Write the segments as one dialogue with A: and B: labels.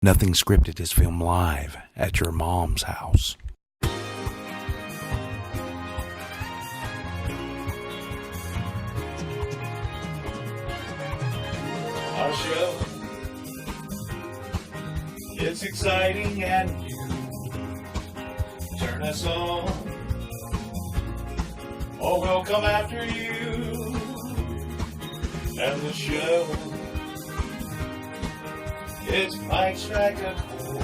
A: Nothing Scripted is filmed live at your mom's house.
B: Our show, it's exciting and new. Turn us on, or we'll come after you. And the show, it's might strike a chord.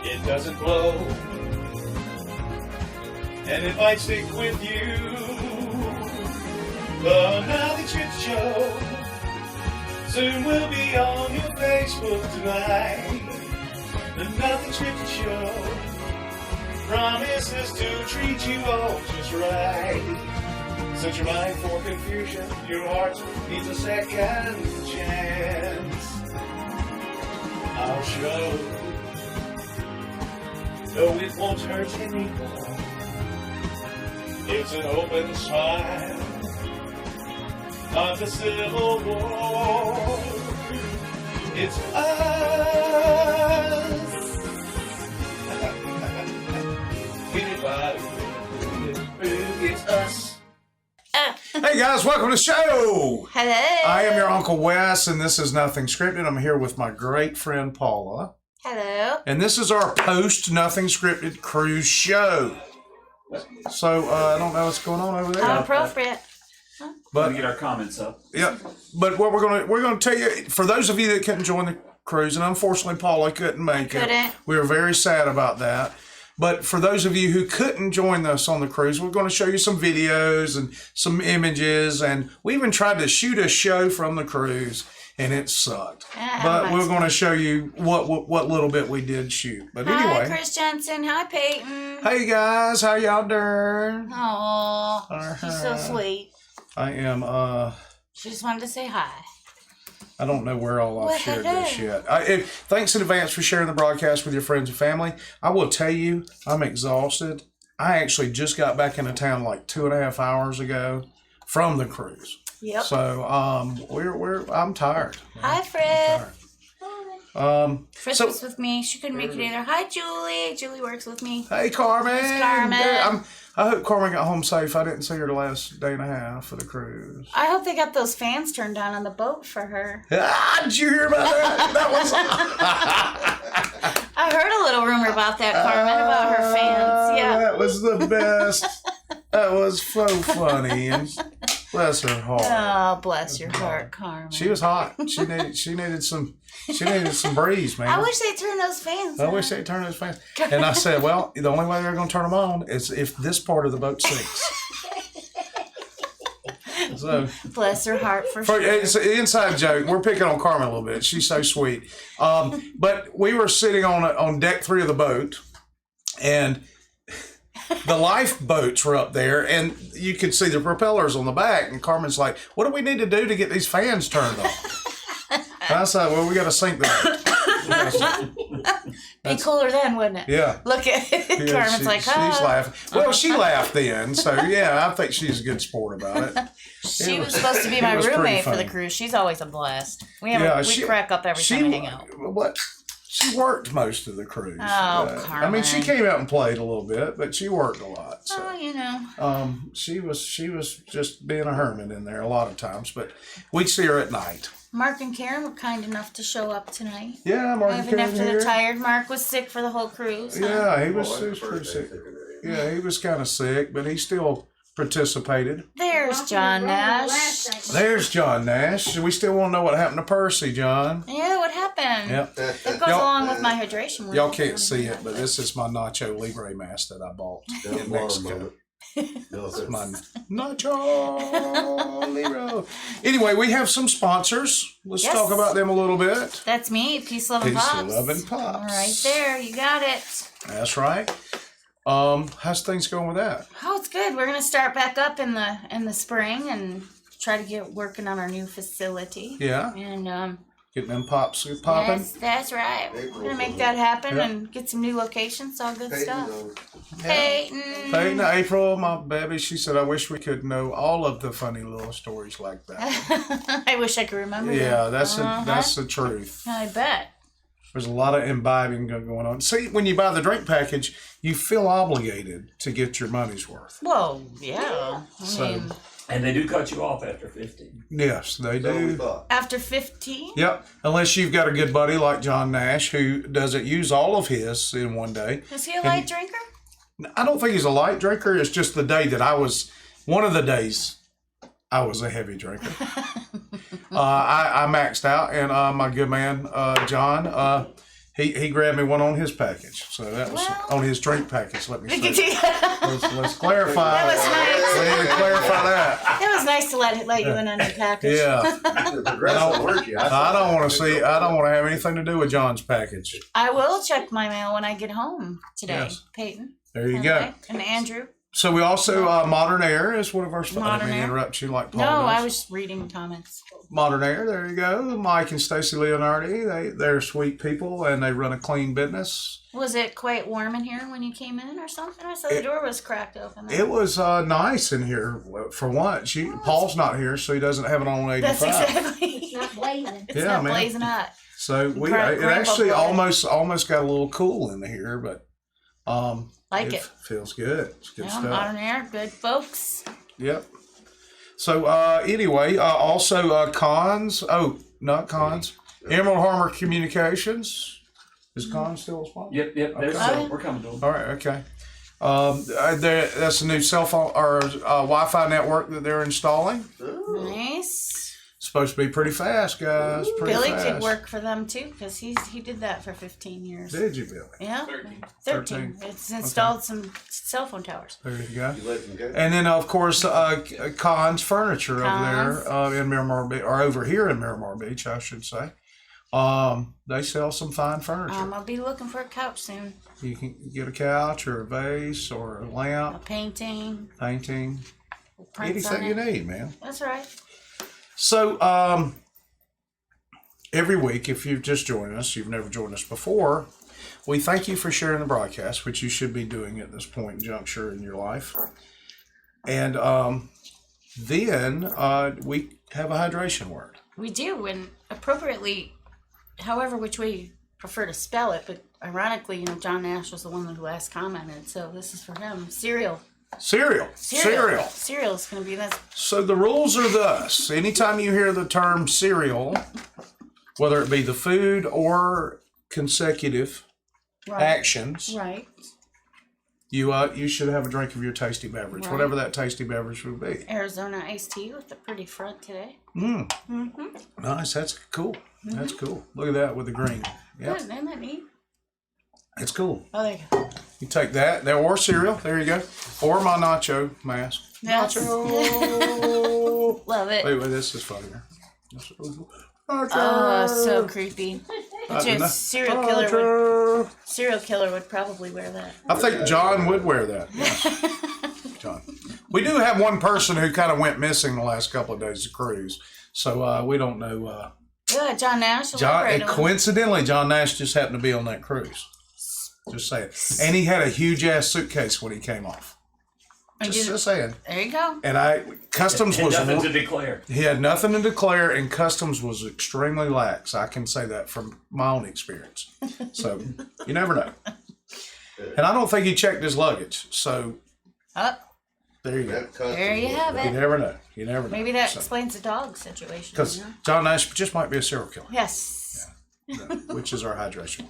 B: It doesn't blow, and it might stick with you. The Nothing Scripted Show soon we'll be on your Facebook tonight. The Nothing Scripted Show promises to treat you all just right. Set your mind for confusion, your heart needs a second chance. Our show, no, it won't hurt anymore. It's an open sign of the Civil War. It's us. It's us.
C: Hey guys, welcome to the show.
D: Hello.
C: I am your Uncle Wes, and this is Nothing Scripted. I'm here with my great friend Paula.
D: Hello.
C: And this is our post Nothing Scripted cruise show. So I don't know what's going on over there.
D: How appropriate.
C: But
E: We get our comments up.
C: yeah, but what we're gonna tell you, for those of you that couldn't join the cruise, and unfortunately Paula couldn't make it. We were very sad about that. But for those of you who couldn't join us on the cruise, we're going to show you some videos and some images, and we even tried to shoot a show from the cruise, and it sucked. But we're going to show you what little bit we did shoot. But
D: Hi,
C: anyway,
D: Chris Johnson. Hi, Peyton.
C: hey guys, how y'all doing?
D: Aw, she's so sweet.
C: I am.
D: She just wanted to say hi.
C: I don't know where all I've
D: Well,
C: shared
D: hello.
C: this yet. Thanks in advance for sharing the broadcast with your friends and family. I will tell you, I'm exhausted. I actually just got back into town like 2.5 hours ago from the cruise.
D: Yep.
C: So I'm tired.
D: Hi, Fred. Fred
C: so-
D: was with me. She couldn't make it either. Hi, Julie. Julie works with me.
C: Hey Carmen.
D: Miss Carmen.
C: I hope Carmen got home safe. I didn't see her the last day and a half of the cruise.
D: I hope they got those fans turned on the boat for her.
C: Did you hear about that? That was.
D: I heard a little rumor about that, Carmen, about her fans. Yeah.
C: That was the best. That was so funny, and bless her heart.
D: Oh, bless your heart, Carmen.
C: She was hot. She needed some breeze, man.
D: I wish they'd turn those fans on.
C: I wish they'd turn those fans. And I said, well, the only way they're going to turn them on is if this part of the boat sinks. So,
D: Bless her heart for sure.
C: it's an inside joke. We're picking on Carmen a little bit. She's so sweet. But we were sitting on deck 3 of the boat, and the lifeboats were up there, and you could see the propellers on the back. And Carmen's like, "What do we need to do to get these fans turned on?" And I said, "Well, we got to sink them."
D: Be cooler then, wouldn't it?
C: Yeah.
D: Look at
C: Yeah,
D: Carmen's like,
C: she's
D: oh.
C: laughing. Well, she laughed then, so yeah, I think she's a good sport about it.
D: She was supposed to be my
C: it was pretty
D: roommate for the
C: funny.
D: cruise. She's always a blast. We crack up every
C: she,
D: time we hang out.
C: What? She worked most of the cruise.
D: Oh,
C: I mean, she
D: Carmen.
C: came out and played a little bit, but she worked a lot. So.
D: Oh, you know.
C: She was just being a hermit in there a lot of times, but we'd see her at night.
D: Mark and Karen were kind enough to show up tonight.
C: Yeah, Mark and
D: Even
C: Karen
D: after
C: here.
D: they're tired. Mark was sick for the whole cruise. Huh?
C: Yeah, he was pretty sick. Yeah, he was kind of sick, but he still participated.
D: There's John Nash.
C: There's John Nash. We still want to know what happened to Percy, John.
D: Yeah, what happened?
C: Yep.
D: That goes
C: Y'all-
D: along with my hydration.
C: Y'all can't see it, but this is my Nacho Libre mask that I bought in Mexico. It's my Nacho Libre. Anyway, we have some sponsors. Let's
D: Yes.
C: talk about them a little bit.
D: That's me. Peace, love, and
C: Peace,
D: pops.
C: love, and pops.
D: All right there. You got it.
C: That's right. How's things going with that?
D: Oh, it's good. We're gonna start back up in the spring and try to get working on our new facility.
C: Yeah,
D: And
C: getting them pops popping.
D: that's right. We're gonna make that happen
C: Yep.
D: and get some new locations. All good stuff. Peyton.
C: Peyton, April, my baby, she said, I wish we could know all of the funny little stories like that.
D: I wish I could remember.
C: Yeah,
D: that.
C: that's the truth.
D: I bet.
C: There's a lot of imbibing going on. See, when you buy the drink package, you feel obligated to get your money's worth.
D: Well, yeah.
E: And they do cut you off after 15.
C: Yes, they do.
D: After 15?
C: Yep. Unless you've got a good buddy like John Nash who doesn't use all of his in one day.
D: Is he a light drinker?
C: I don't think he's a light drinker. It's just the day that one of the days I was a heavy drinker. I maxed out, and my good man, John, he grabbed me one on his package. So that was on his drink package, let me say. Let's clarify.
D: That was nice.
C: We need to clarify that.
D: It was nice to let you in on your package.
C: Yeah. I don't want to have anything to do with John's package.
D: I will check my mail when I get home today,
C: Yes.
D: Peyton.
C: There you go.
D: And Andrew.
C: So we also, Modern Air is one of our sponsors. I didn't mean to interrupt you like Paul
D: No,
C: does.
D: I was reading comments.
C: Modern Air, there you go. Mike and Stacy Leonardi, they're sweet people, and they run a clean business.
D: Was it quite warm in here when you came in or something? I saw the door was cracked open.
C: It was nice in here for once. Paul's not here, so he doesn't have it on 85.
D: That's exactly.
F: It's not blazing.
D: It's not blazing hot.
C: So it
D: Grandpa
C: actually
D: bought
C: almost got a little cool in here, but
D: Like it.
C: feels good. It's good stuff.
D: Modern Air, good folks.
C: Yep. So anyway, also cons. Oh, not cons. Emerald Harmer Communications. Is Con still a sponsor?
E: Yep.
C: Okay.
E: We're coming to them.
C: All right. Okay. That's a new cell phone or Wi-Fi network that they're installing.
D: Nice.
C: Supposed to be pretty fast, guys. Pretty
D: Billy
C: fast.
D: could work for them too because he did that for 15 years.
C: Did you, Billy?
D: Yeah,
C: 13.
D: It's installed some cell phone towers.
C: There you go. And then, of course, Cons Furniture over there in Miramar Beach, or over here in Miramar Beach, I should say. They sell some fine furniture.
D: I'll be looking for a couch soon.
C: You can get a couch or a vase or a
D: A
C: lamp,
D: painting.
C: painting,
D: Prints on
C: anything you
D: it.
C: need, man.
D: That's right.
C: So, every week, if you've just joined us, you've never joined us before, we thank you for sharing the broadcast, which you should be doing at this point in juncture in your life. And then we have a hydration word.
D: We do, and appropriately, however which way you prefer to spell it, but ironically, John Nash was the one who last commented, so this is for him. Cereal.
C: Cereal.
D: Cereal is going to be this.
C: So the rules are thus. Anytime you hear the term cereal, whether it be the food or consecutive actions,
D: Right.
C: you should have a drink of your tasty beverage,
D: Right.
C: whatever that tasty beverage would be.
D: Arizona iced tea with a pretty front today.
C: Nice. That's cool. That's cool. Look at that with the green. Yeah,
D: Good, isn't that neat?
C: it's cool.
D: Oh, there you go.
C: You take that, or cereal. There you go. Or my nacho mask.
D: Yes.
C: Nacho.
D: Love it.
C: Wait, this is funnier. Nacho.
D: Oh, so creepy. Serial killer would probably wear that.
C: I think John would wear that. Yes. John. We do have one person who kind of went missing the last couple of days of cruise, so we don't know.
D: Good, John Nash.
C: And coincidentally, John Nash just happened to be on that cruise. Just saying. And he had a huge ass suitcase when he came off. Just saying.
D: There you go.
C: And customs was
E: nothing to declare.
C: He had nothing to declare, and customs was extremely lax. I can say that from my own experience. So you never know. And I don't think he checked his luggage. So there you go.
D: There you have
C: You
D: it.
C: never know. You never know.
D: Maybe that explains the dog situation.
C: Because John Nash just might be a serial killer.
D: Yes.
C: Which is our hydration.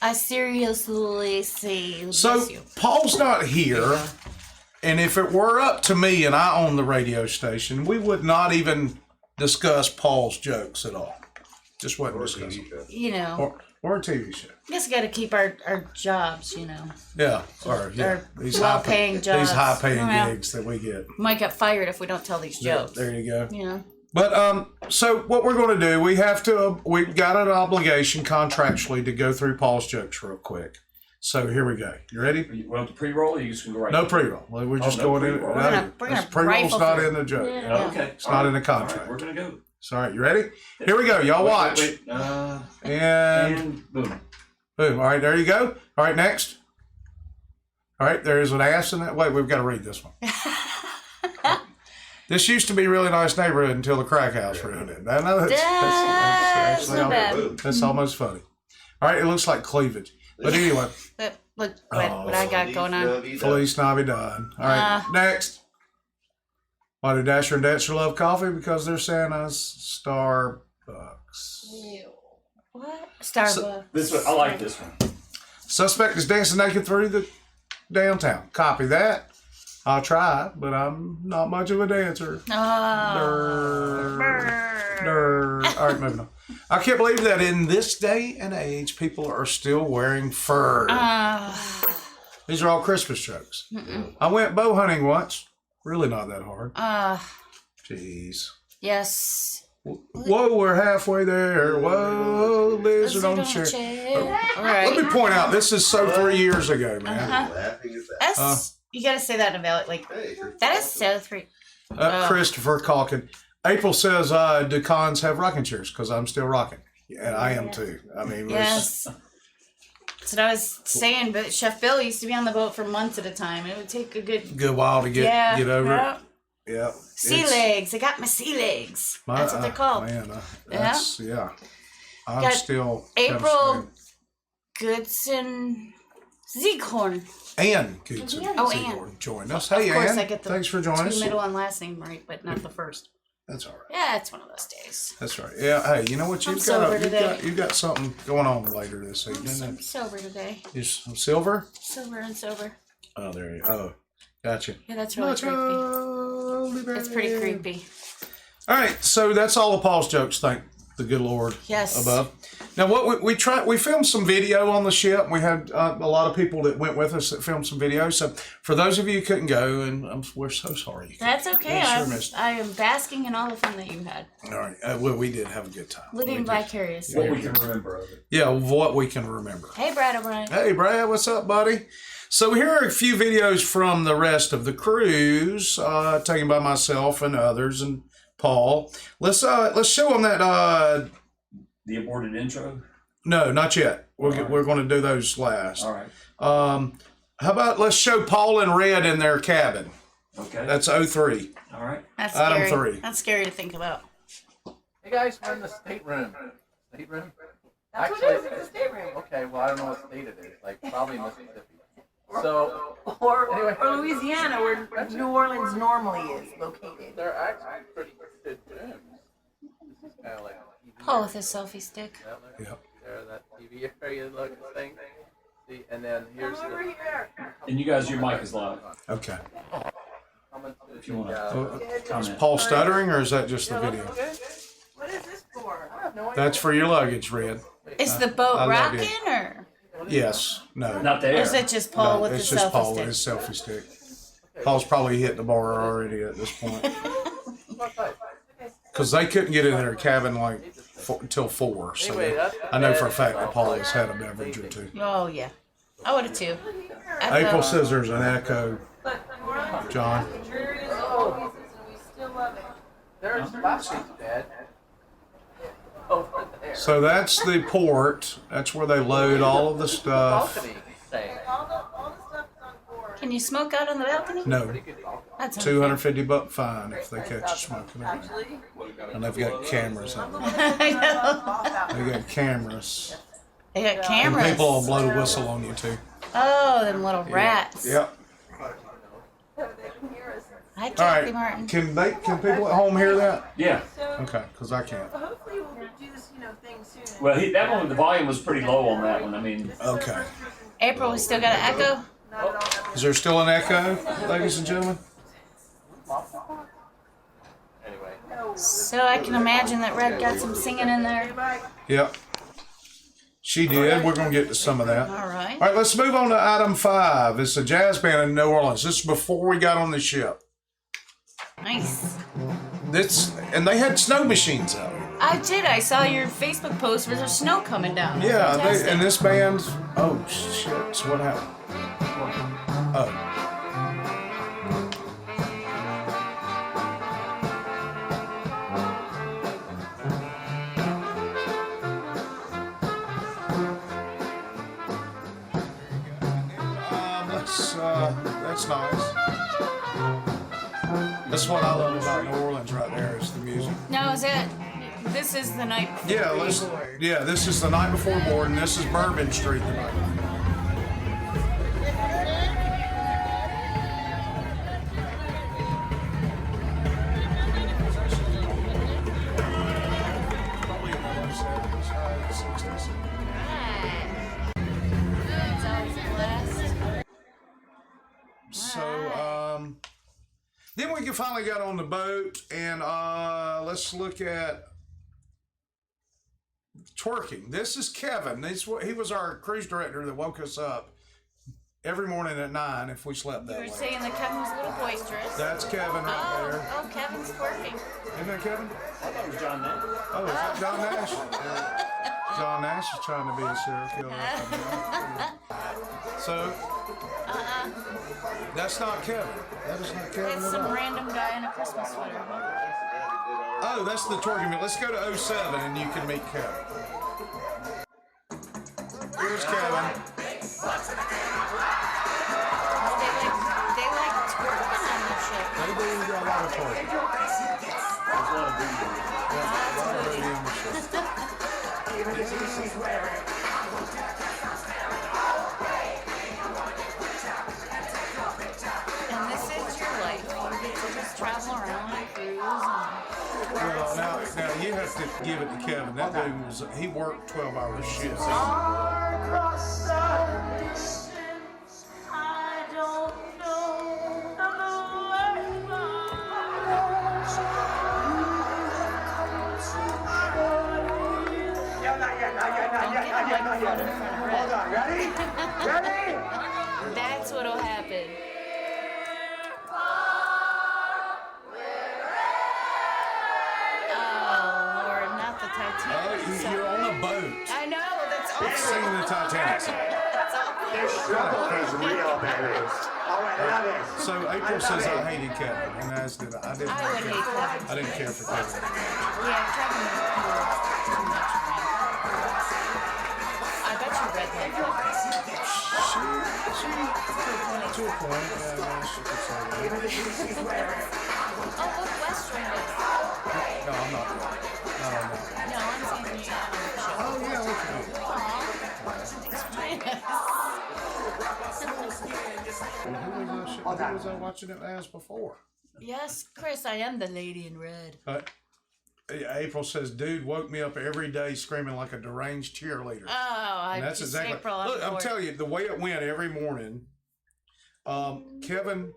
D: I seriously say.
C: So Paul's not here, and if it were up to me and I owned the radio station, we would not even discuss Paul's jokes at all. Just wouldn't discuss them. Or a TV show.
D: Just got to keep our jobs,
C: Yeah,
D: these well-paying jobs.
C: These high-paying gigs that we get.
D: Might get fired if we don't tell these jokes.
C: There you go.
D: Yeah.
C: But so what we're going to do, we've got an obligation contractually to go through Paul's jokes real quick. So here we go. You ready?
E: You want the pre-roll, or you just go right?
C: No pre-roll. We're just
E: no
C: going in.
E: pre-roll.
D: We're gonna
C: Pre-roll's
D: rifle
C: not
D: through.
C: in the joke.
D: Yeah.
E: Okay.
C: It's not in the contract.
E: All right, we're gonna go.
C: All right, you ready? Here we go. Y'all watch.
E: Wait.
C: And
E: And boom.
C: boom. All right, there you go. All right, next. All right, there is an ass in that. Wait, we've got to read this one. This used to be a really nice neighborhood until the crack house ruined it. I know that's actually
D: not bad.
C: that's almost funny. All right, it looks like cleavage. But anyway,
D: Look what I got going on.
C: Felice Navidad. All right, next. Why do Dasher and Dancer love coffee? Because they're Santa's Starbucks.
D: What? Starbucks.
E: This one, I like this one.
C: Suspect is dancing naked through the downtown. Copy that. I'll try, but I'm not much of a dancer.
D: Oh.
C: All right, moving on. I can't believe that in this day and age, people are still wearing fur. These are all Christmas jokes. I went bow hunting once. Really not that hard. Jeez.
D: Yes.
C: Whoa, we're halfway there. Whoa, lizard on the chair.
D: All right.
C: Let me point out, this is so 3 years ago, man.
D: That's, you gotta say that in a valid, like, that is so 3.
C: Christopher Calkin. April says, do cons have rocking chairs? Because I'm still rocking. Yeah, I am too. I mean,
D: yes. That's what I was saying, but Chef Bill used to be on the boat for months at a time. It would take a good
C: while to get over it. Yeah.
D: Sea legs. I got my sea legs. That's what they're called.
C: Man, that's, I'm
D: got
C: still
D: April Goodson Zieghorn.
C: Ann Goodson
D: Ann
C: joined us. Hey,
D: of course,
C: Ann.
D: I get the
C: Thanks for joining us.
D: middle and last name right, but not the first.
C: That's all right.
D: Yeah, it's one of those days.
C: That's right. Yeah. Hey, you know what? You've got something going on later this evening.
D: I'm sober today.
C: You're silver?
D: Silver and sober.
C: Oh, there you go. Oh, gotcha.
D: Yeah, that's really creepy. It's pretty creepy.
C: All right, so that's all of Paul's jokes. Thank the good Lord above. Now, what we filmed some video on the ship. We had a lot of people that went with us that filmed some videos. So for those of you who couldn't go, and we're so sorry.
D: That's okay. I am basking in all the fun that you had.
C: All right. Well, we did have a good time.
D: Living vicariously.
E: What we can remember of it.
C: Yeah, what we can remember.
D: Hey, Brad O'Brien.
C: Hey, Brad. What's up, buddy? So here are a few videos from the rest of the cruise, taken by myself and others and Paul. Let's show them that.
E: The aborted intro?
C: No, not yet. We're going to do those last.
E: All right.
C: How about let's show Paul and Red in their cabin.
E: Okay.
C: That's 03.
E: All right.
D: That's
C: Item
D: scary.
C: 3.
D: That's scary to think about.
F: Hey guys, we're in the stateroom. Stateroom?
G: That's what it is, it's a stateroom.
F: Okay, well I don't know what state it is. Like probably Mississippi. So
G: Or Louisiana, where New Orleans normally is located.
F: they're actually pretty good rooms. This is kind of like TV.
D: Paul with his selfie stick.
C: Yep.
F: There, that TV area looking thing. See, and then here's
G: Come over
F: the.
G: here.
E: And you guys, your mic is live.
C: Okay.
F: Coming to
E: If you want
F: the,
E: to
C: Is
E: comment.
C: Paul stuttering, or is that just the video?
G: What is this for?
F: I have no idea.
C: That's for your luggage, Red.
D: Is the boat
C: I love you.
D: rocking, or
C: Yes. No.
E: Not
D: or
E: there.
D: is it just Paul
C: No,
D: with
C: it's
D: the
C: just
D: selfie
C: Paul
D: stick?
C: with his selfie stick. Paul's probably hit the bar already at this point. Because they couldn't get in their cabin until 4. So
F: Anyway, that's
C: I know for a fact that Paul has had a beverage or two.
D: Oh yeah, I would have too.
C: April says there's an echo, John.
F: There's Lashley's bed. Over there.
C: So that's the port. That's where they load all of the stuff.
F: Balcony thing.
G: All the stuff is on board.
D: Can you smoke out on the balcony?
C: No,
F: Pretty good balcony.
D: That's
C: $250 fine if they catch you smoking it.
G: Actually,
C: And they've got cameras on them.
D: I know.
C: They got cameras.
D: They got
C: And
D: cameras.
C: people will blow the whistle on you too.
D: Oh, them little rats.
C: Yep.
G: they can hear us.
D: Hi,
C: All
D: Kathy
C: right.
D: Martin.
C: Can people at home hear that?
E: Yeah.
G: So,
C: Okay, because I can't.
G: hopefully we'll do this, thing soon.
E: Well, that one, the volume was pretty low on that one. I mean,
C: Okay.
D: April, we still got an echo?
G: Not at all.
C: Is there still an echo, ladies and gentlemen?
F: Anyway.
D: So I can imagine that Red got some singing in there.
C: Yep. She did. We're going to get to some of that.
D: All right.
C: All right, let's move on to item 5. It's a jazz band in New Orleans. This is before we got on the ship.
D: Nice.
C: And they had snow machines out.
D: I did. I saw your Facebook post where there's snow coming down.
C: Yeah,
D: Fantastic.
C: and this band. Oh shit! So what happened? Oh. That's nice. That's what I love about New Orleans right there is the music.
D: Now is it? This is the night before.
C: Yeah, this is the night before board, and this is Bourbon Street the night. Probably in the low 70s, high 60s.
D: It's always a blast.
C: So, then we finally got on the boat, and let's look at twerking. This is Kevin. He was our cruise director that woke us up every morning at 9 if we slept
D: You
C: that
D: were
C: way.
D: saying that Kevin was a little boisterous.
C: That's Kevin right there.
D: Oh, Kevin's twerking.
C: Isn't that Kevin?
E: I thought it was John Nash.
C: Oh, is that John Nash? John Nash is trying to be a serial killer. So, that's not Kevin. That is not Kevin
D: It's
C: at
D: some
C: all.
D: random guy in a Christmas sweater.
C: Oh, that's the twerking meet. Let's go to 07 and you can meet Kevin. Here's Kevin.
D: They like twerking on the ship.
C: They do a lot of twerking.
E: There's a lot of video.
C: Yeah, a lot of booty on the ship.
D: And this is your life. You get to just travel around and cruise.
C: Well, now you have to give it to Kevin. That dude he worked 12-hour shifts.
F: Hold on, ready? Ready?
D: That's what'll happen. Oh, Lord, not the Titanic.
C: You're on a boat.
D: I know, that's
C: It's
D: awful.
C: singing the Titanic song.
D: That's awful.
F: This struggle is real, baby. All right, love it.
C: So April says I hated Kevin, and as did I.
D: I would hate Kevin.
C: I didn't care for Kevin.
D: Yeah, Kevin was too much for me. I bet you read that book.
C: To a point, yeah, she could say that.
D: Oh, look, West joined us.
C: No, I'm not. No, I'm not.
D: No, I'm saying you on the show.
C: Oh, yeah, look at me. Who was I watching it as before?
D: Yes, Chris, I am the lady in red.
C: April says, dude woke me up every day screaming like a deranged cheerleader.
D: Oh,
C: And that's exactly.
D: April.
C: Look, I'm telling you, the way it went every morning, Kevin,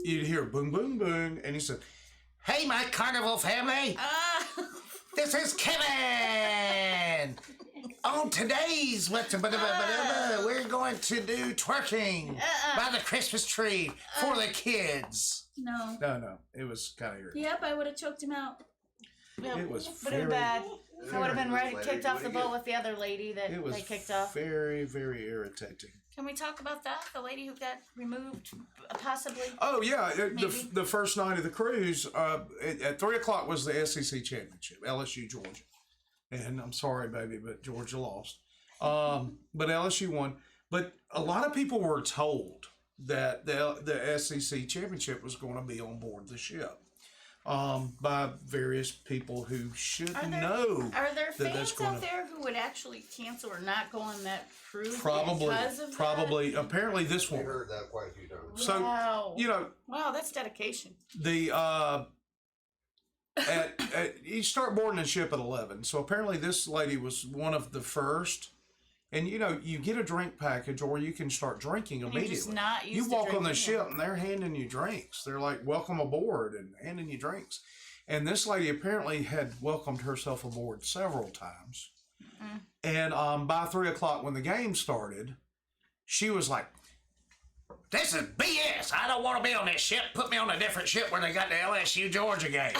C: you'd hear boom, boom, boom, and he said, "Hey, my Carnival family, this is Kevin. On today's we're going to do twerking by the Christmas tree for the kids."
D: No.
C: No, it was kind of irritating.
D: Yep, I would have choked him out. Yep.
C: It was
D: Would have been
C: very,
D: bad. I would have been right kicked off the boat with the other lady that
C: it was
D: they kicked off.
C: very, very irritating.
D: Can we talk about that? The lady who got removed, possibly?
C: Oh yeah,
D: Maybe.
C: the first night of the cruise, at 3:00 was the SEC championship, LSU Georgia, and I'm sorry, baby, but Georgia lost. But LSU won. But a lot of people were told that the SEC championship was going to be on board the ship by various people who should know.
D: Are there
C: that that's
D: fans
C: gonna-
D: out there who would actually cancel or not go on that cruise
C: Probably,
D: because of
C: probably. Apparently, this one.
H: heard that quite a few times.
D: that?
C: So
D: Wow.
C: you know.
D: Wow, that's dedication.
C: The you start boarding the ship at 11. So apparently this lady was one of the first. And you know, you get a drink package, or you can start drinking immediately.
D: You're just not used
C: You
D: to
C: walk on the
D: drinking.
C: ship and they're handing you drinks. They're like, "Welcome aboard," and handing you drinks. And this lady apparently had welcomed herself aboard several times. And by 3:00 when the game started, she was like, "This is BS. I don't want to be on this ship. Put me on a different ship where they got the LSU Georgia game."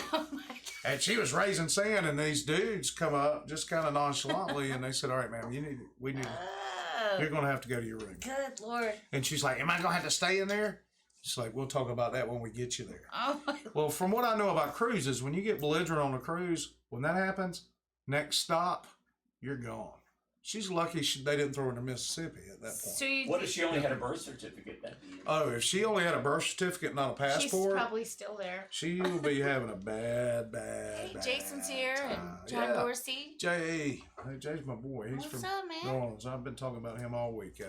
C: And she was raising sand, and these dudes come up just kind of nonchalantly, and they said, "All right, ma'am, you're going to have to go to your room."
D: Good Lord.
C: And she's like, "Am I going to have to stay in there?" She's like, "We'll talk about that when we get you there."
D: Oh, my.
C: Well, from what I know about cruises, when you get belligerent on a cruise, when that happens, next stop, you're gone. She's lucky they didn't throw her to Mississippi at that point.
D: So
E: What if she only had a birth certificate? That'd be
C: Oh, if she only had a birth certificate, not a
D: she's
C: passport,
D: probably still there.
C: she will be having a bad
D: Hey,
C: bad
D: Jason's here
C: time.
D: and John
C: Yeah.
D: Dorsey.
C: Jay, hey, Jay's my boy. He's
D: What's
C: from
D: up, man?
C: New Orleans. I've been talking about him all week.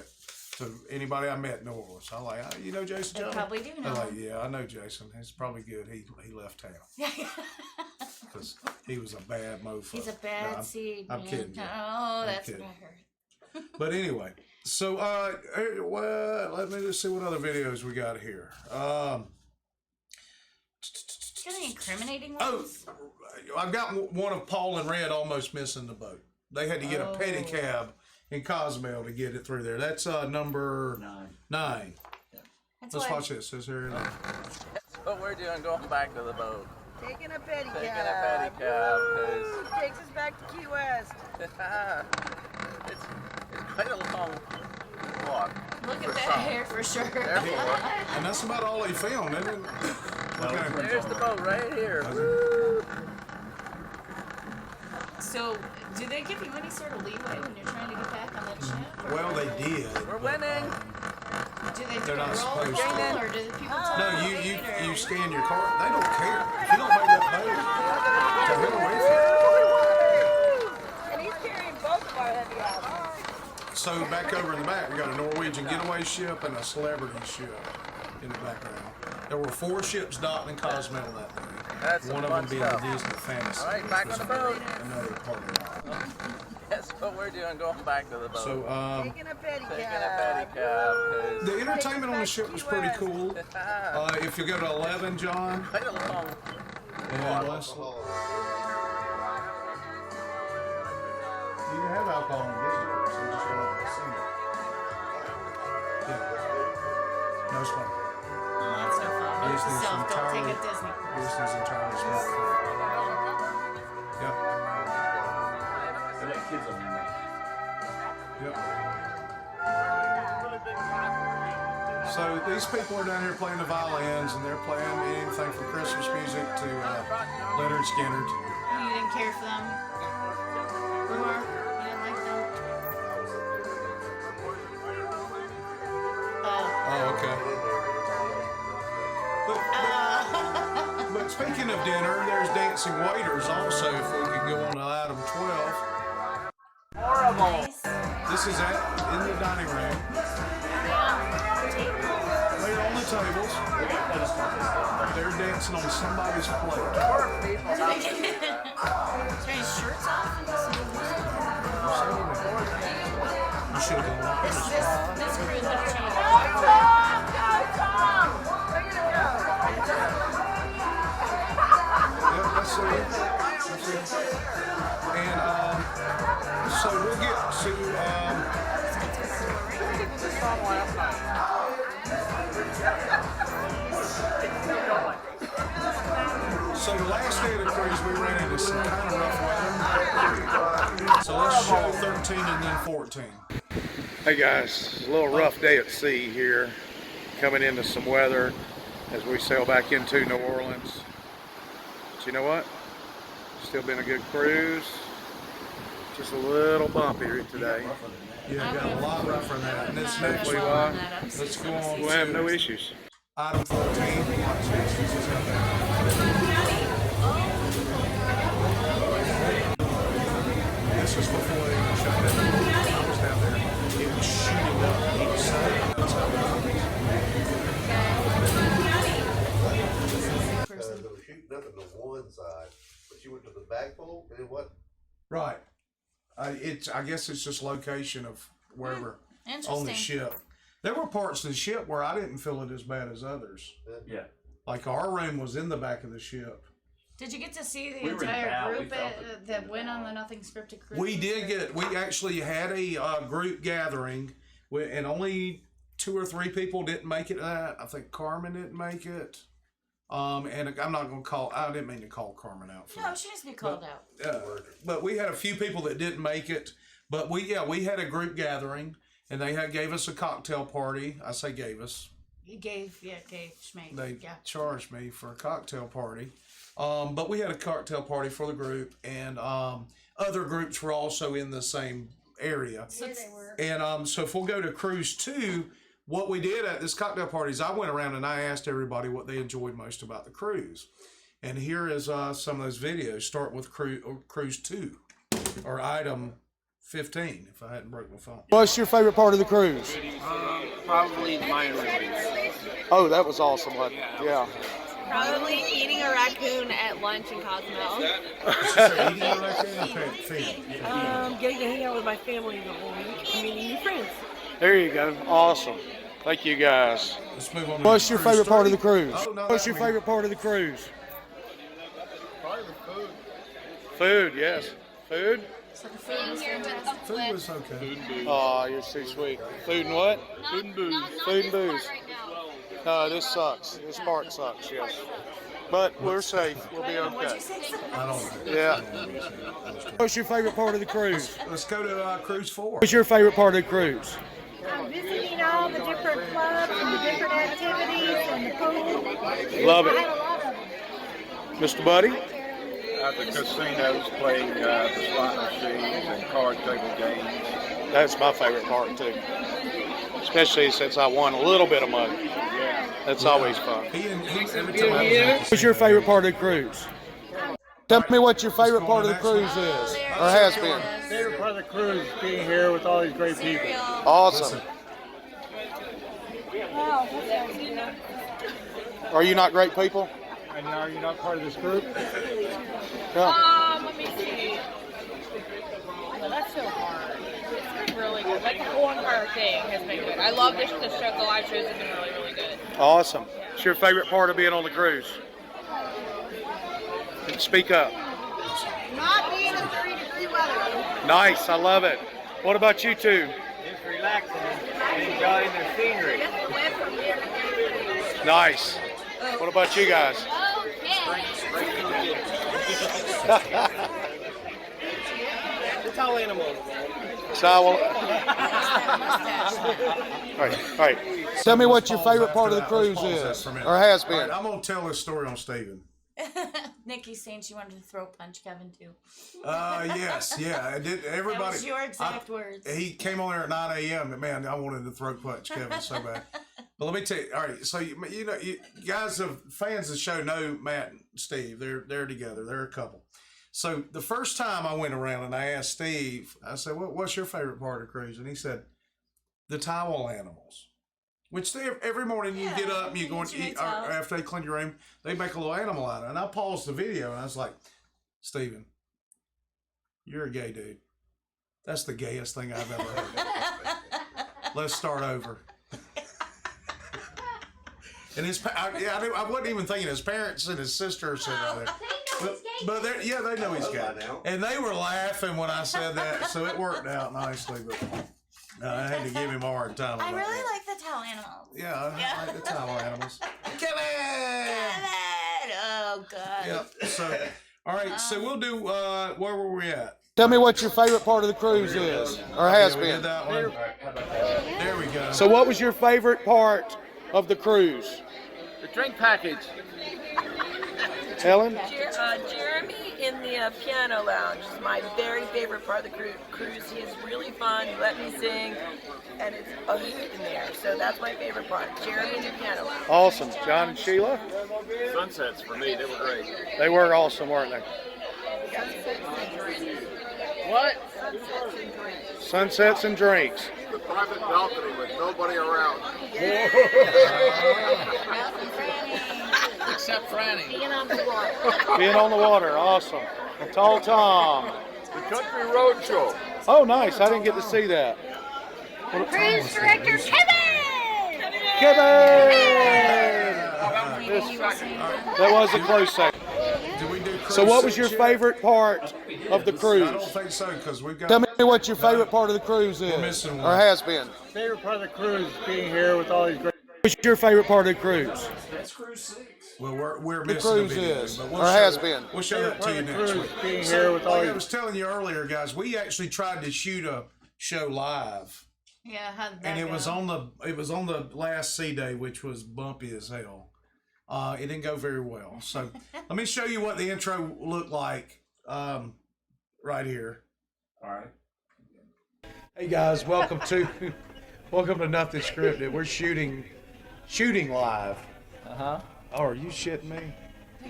C: So anybody I met in New Orleans, I'm like, oh, you know Jason
D: They
C: Jones?
D: probably do know
C: They're like,
D: him.
C: yeah, I know Jason. It's probably good he left town because he was a bad mofo.
D: He's a bad
C: No, I'm-
D: seed,
C: I'm
D: man.
C: kidding you.
D: Oh, that's
C: kidding.
D: what I heard.
C: But anyway, so well, let me just see what other videos we got here.
D: Got any incriminating
C: Oh,
D: ones?
C: I've got one of Paul and Red almost missing the boat. They had to get a pedicab in Cozumel to get it through there. That's number 9.
D: That's
C: Let's
D: why
C: watch this. Says here.
F: That's what we're doing, going back to the boat.
G: Taking a pedicab.
F: Taking a pedicab,
G: Takes us back to Key West.
F: because it's quite a long walk.
D: Look at that hair for sure.
F: Therefore,
C: And that's about all he filmed, isn't it? Okay.
F: there's the boat right here.
D: So, do they give you any sort of leeway when you're trying to get back on that ship? Or
C: Well, they did.
F: We're winning.
D: do they do
C: they're
D: a
C: not
D: roll
C: supposed to.
D: call, or do the people talk
C: No,
D: about
C: you
D: it, or-
C: scan your card. They don't care. If you don't make that boat, to hell with
G: And he's carrying both of our heavy items.
C: you. So back over in the back, we got a Norwegian getaway ship and a celebrity ship in the background. There were 4 ships docking in Cozumel that day.
F: That's
C: One
F: some
C: of
F: fun
C: them being
F: stuff.
C: the Disney Fantasy.
F: All right, back on the boat.
C: Another part of it.
F: That's what we're doing, going back to the boat.
C: So
G: Taking a pedicab.
F: Taking a pedicab,
C: the entertainment on the ship was pretty cool. If you go to 11, John,
F: quite a long
C: and let's, you can have alcohol in Disney, so you just don't have to see it. Yeah. No smoke.
D: That's no fun. Note to
C: Disney's
D: self, don't take a
C: entirely-
D: Disney cruise.
C: Disney's entirely smoke free. Yep.
E: They let kids on there.
C: Yep. So these people are down here playing the violins, and they're playing anything from Christmas music to Leonard Skinner.
D: You didn't care for them? Or you didn't like them?
C: Oh, okay. But speaking of dinner, there's dancing waiters also. If we could go on to item 12,
D: Nice.
C: this is in the dining room. They're on the tables. They're dancing on somebody's plate.
D: Turn his shirts off and listen to music.
C: You should have gone.
D: This cruise would have changed.
C: Yep, that's it. That's it. And so we'll get so the last day of the cruise we ran into some kind of rough weather. So let's show 13 and then 14. Hey guys, it's a little rough day at sea here, coming into some weather as we sail back into New Orleans. But you know what? Still been a good cruise. Just a little bumpy today. Yeah, got a lot rougher than that. And this next week, let's go on. We'll have no issues. Item 14. This was before they even shut down. I was down there. It was shooting up each side.
H: They were shooting up in the one side, but you went to the back pole, and then what?
C: Right. I guess it's just location of wherever on the
D: Interesting.
C: ship. There were parts of the ship where I didn't feel it as bad as others.
E: Yeah.
C: Like our room was in the back of the ship.
D: Did you get to see the
E: We were in
D: entire
E: bow. We
D: group
E: felt it.
D: that went on the Nothing Scripted cruise?
C: We actually had a group gathering, and only 2 or 3 people didn't make it. I think Carmen didn't make it. And I'm not going to I didn't mean to call Carmen out for
D: No,
C: that.
D: she needs to be called out.
C: But we had a few people that didn't make it. But we had a group gathering, and they gave us a cocktail party. I say gave us.
D: You gave Schmate.
C: They
D: Yeah.
C: charged me for a cocktail party. But we had a cocktail party for the group, and other groups were also in the same area. And so if we'll go to cruise 2, what we did at this cocktail party is I went around and I asked everybody what they enjoyed most about the cruise. And here is some of those videos. Start with cruise 2, or item 15, if I hadn't broken my phone.
I: What's your favorite part of the cruise?
F: Probably minor release.
I: Oh, that was awesome. Yeah.
J: Probably eating a raccoon at lunch in Cozumel.
G: Getting to hang out with my family the whole week, meeting new friends.
I: There you go. Awesome. Thank you guys.
C: Let's move on.
I: What's your favorite part of the cruise?
C: Oh, no,
I: What's your favorite part of the cruise?
F: Probably the food.
I: Food, yes. Food?
C: Food was okay.
I: Oh, you're so sweet. Food and what? Food and booze. Food and booze. No, this sucks. This part sucks, yes. But we're safe. We'll be okay.
C: I don't know.
I: Yeah. What's your favorite part of the cruise?
C: Let's go to cruise 4.
I: What's your favorite part of the cruise?
G: Visiting all the different clubs and the different activities and the pool.
I: Love
G: I
I: it.
G: had a lot of them.
I: Mr. Buddy?
F: At the casinos, playing the slot machines and card table games.
I: That's my favorite part, too. Especially since I won a little bit of money. That's always fun. What's your favorite part of the cruise? Tell me what your favorite part of the cruise is, or has been.
F: Favorite part of the cruise is being here with all these great people.
I: Awesome. Are you not great people?
F: And are you not part of this group?
I: Yeah.
J: Let me see. Well, that's so hard. It's been really good. Like the whole entire thing has been good. I love the show. The live shows have been really, really good.
I: Awesome. What's your favorite part of being on the cruise? Speak up.
G: Not being in 30-degree weather.
I: Nice. I love it. What about you two?
F: Just relaxing and enjoying the scenery.
I: Nice. What about you guys?
F: The tall animals.
I: So all right. Tell me what your favorite part of the cruise is, or has been.
C: I'm going to tell this story on Steven.
D: Nikki's saying she wanted to throw punch Kevin too.
C: Yes, yeah. I did. Everybody.
D: That was your exact words.
C: He came on there at 9 a.m. and man, I wanted to throat punch Kevin so bad. But let me tell you. All right, so you know, you guys, fans of the show know Matt and Steve. They're together. They're a couple. So the first time I went around and I asked Steve, I said, "What's your favorite part of the cruise?" And he said, "The towel animals." Which every morning you get up and you go and eat, or after they clean your room, they make a little animal out of it. And I paused the video and I was like, Steven, you're a gay dude. That's the gayest thing I've ever heard. Let's start over. And I wasn't even thinking his parents and his sister sitting out there. But they know he's gay. And they were laughing when I said that, so it worked out nicely. But I had to give him a hard time.
D: I really like the towel animals.
C: Yeah, I like the towel animals.
D: Kevin! Oh, God.
C: Yep. So, all right. So we'll do. Where were we at?
I: Tell me what your favorite part of the cruise is, or has
C: We
I: been.
C: did that one. There we go.
I: So what was your favorite part of the cruise?
F: The drink package.
I: Helen?
G: Jeremy in the piano lounge is my very favorite part of the cruise. He is really fun. He let me sing, and it's a hoot in there. So that's my favorite part. Jeremy in the piano lounge.
I: Awesome. John and Sheila?
F: Sunsets for me, they were great.
I: They were awesome, weren't they?
F: What?
I: Sunsets and drinks.
F: The private balcony with nobody around. Except Franny.
G: Being on the water.
I: Being on the water, awesome. And Tall Tom.
F: The country road show.
I: Oh, nice. I didn't get to see that.
J: Cruise director Kevin!
I: Kevin! That was a close second.
C: Did we do cruise
I: So what was
C: 6
I: your
C: yet?
I: favorite part of the
C: I don't
I: cruise?
C: think so because we've got.
I: Tell me what your favorite part of the cruise is,
C: missing one.
I: or has been.
F: Favorite part of the cruise is being here with all these great.
I: What's your favorite part of the cruise?
C: Well, we're
I: The
C: missing
I: cruise
C: a video,
I: is,
C: but
I: or has been.
C: We'll show that to you next week.
F: Being here with all
C: Like I
F: these.
C: was telling you earlier, guys, we actually tried to shoot a show live,
D: Yeah, how did that
C: and it
D: go?
C: was on the last sea day, which was bumpy as hell. It didn't go very well. So let me show you what the intro looked like right here.
E: All right.
I: Hey guys, welcome to Nothing Scripted. We're shooting live. Oh, are you shitting me?